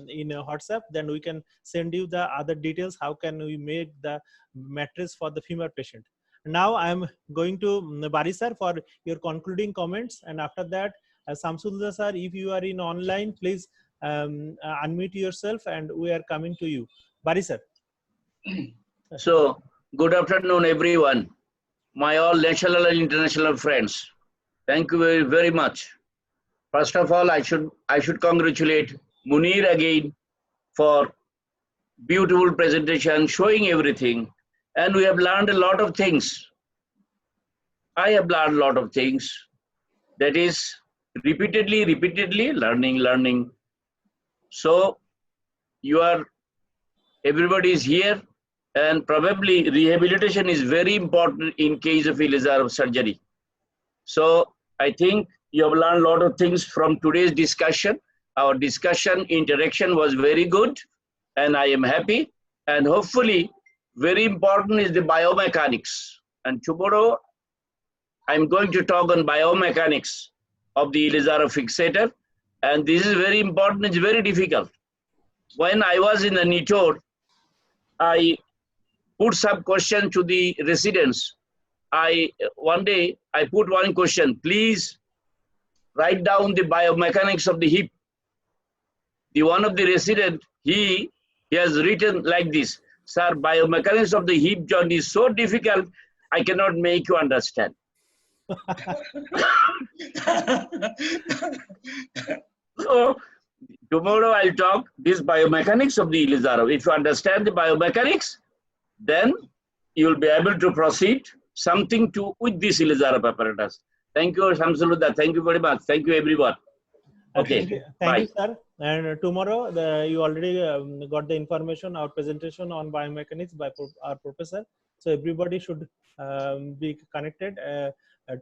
S1: in WhatsApp. Then we can send you the other details. How can we make the mattress for the female patient? Now I'm going to Barisar for your concluding comments, and after that, Samsullah sir, if you are in online, please unmute yourself, and we are coming to you, Barisar.
S2: So, good afternoon, everyone. My all national and international friends. Thank you very, very much. First of all, I should congratulate Munir again for beautiful presentation, showing everything. And we have learned a lot of things. I have learned a lot of things. That is repeatedly learning. So you are everybody is here, and probably rehabilitation is very important in case of Elizarov surgery. So I think you have learned a lot of things from today's discussion. Our discussion interaction was very good, and I am happy. And hopefully, very important is the biomechanics. And tomorrow, I'm going to talk on biomechanics of the Elizarov fixator. And this is very important, it's very difficult. When I was in the NITOR, I put some question to the residents. One day, I put one question, please write down the biomechanics of the hip. The one of the resident, he has written like this, sir, biomechanics of the hip joint is so difficult, I cannot make you understand. So tomorrow I'll talk this biomechanics of the Elizarov. If you understand the biomechanics, then you will be able to proceed something to with this Elizarov apparatus. Thank you, Shamsuludda. Thank you very much. Thank you, everyone. Okay.
S1: Thank you, sir. And tomorrow, you already got the information, our presentation on biomechanics by our professor. So everybody should be connected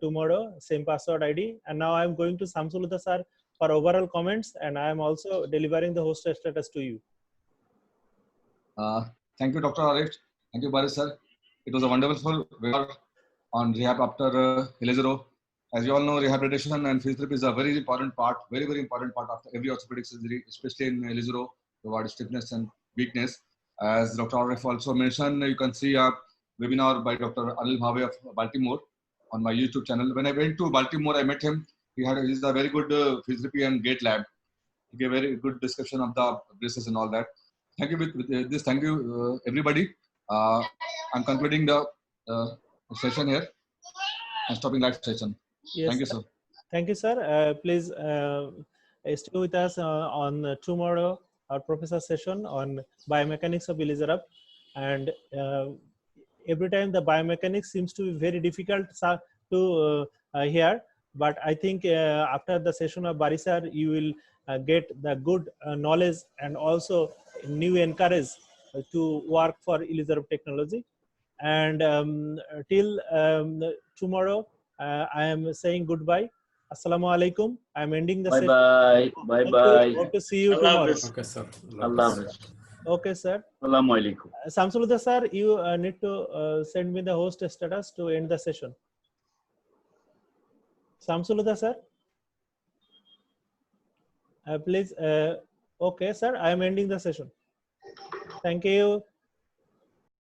S1: tomorrow, same password ID. And now I'm going to Shamsuludda sir for overall comments, and I am also delivering the host status to you.
S9: Thank you, Dr. Arif. Thank you, Baris sir. It was a wonderful webinar on rehab after Elizarov. As you all know, rehabilitation and physiotherapy is a very important part, very important part after every orthopedic surgery, especially in Elizarov, toward stiffness and weakness. As Dr. Arif also mentioned, you can see a webinar by Dr. Anil Bhave of Baltimore on my YouTube channel. When I went to Baltimore, I met him. He's a very good physiotherapy and gait lab. He gave a very good description of the braces and all that. Thank you with this. Thank you, everybody. I'm concluding the session here and stopping live session.
S1: Yes,
S9: thank you, sir.
S1: Thank you, sir. Please stay with us on tomorrow, our professor session on biomechanics of Elizarov. And every time the biomechanics seems to be very difficult to hear. But I think after the session of Baris sir, you will get the good knowledge and also new encourage to work for Elizarov technology. And till tomorrow, I am saying goodbye. Assalamu alaikum. I am ending the session.
S2: Bye bye. Bye bye.
S1: Hope to see you tomorrow.
S4: Okay, sir.
S2: Allah.
S1: Okay, sir.
S2: Assalamu alaikum.
S1: Shamsuludda sir, you need to send me the host status to end the session. Shamsuludda sir, please. Okay, sir. I am ending the session. Thank you.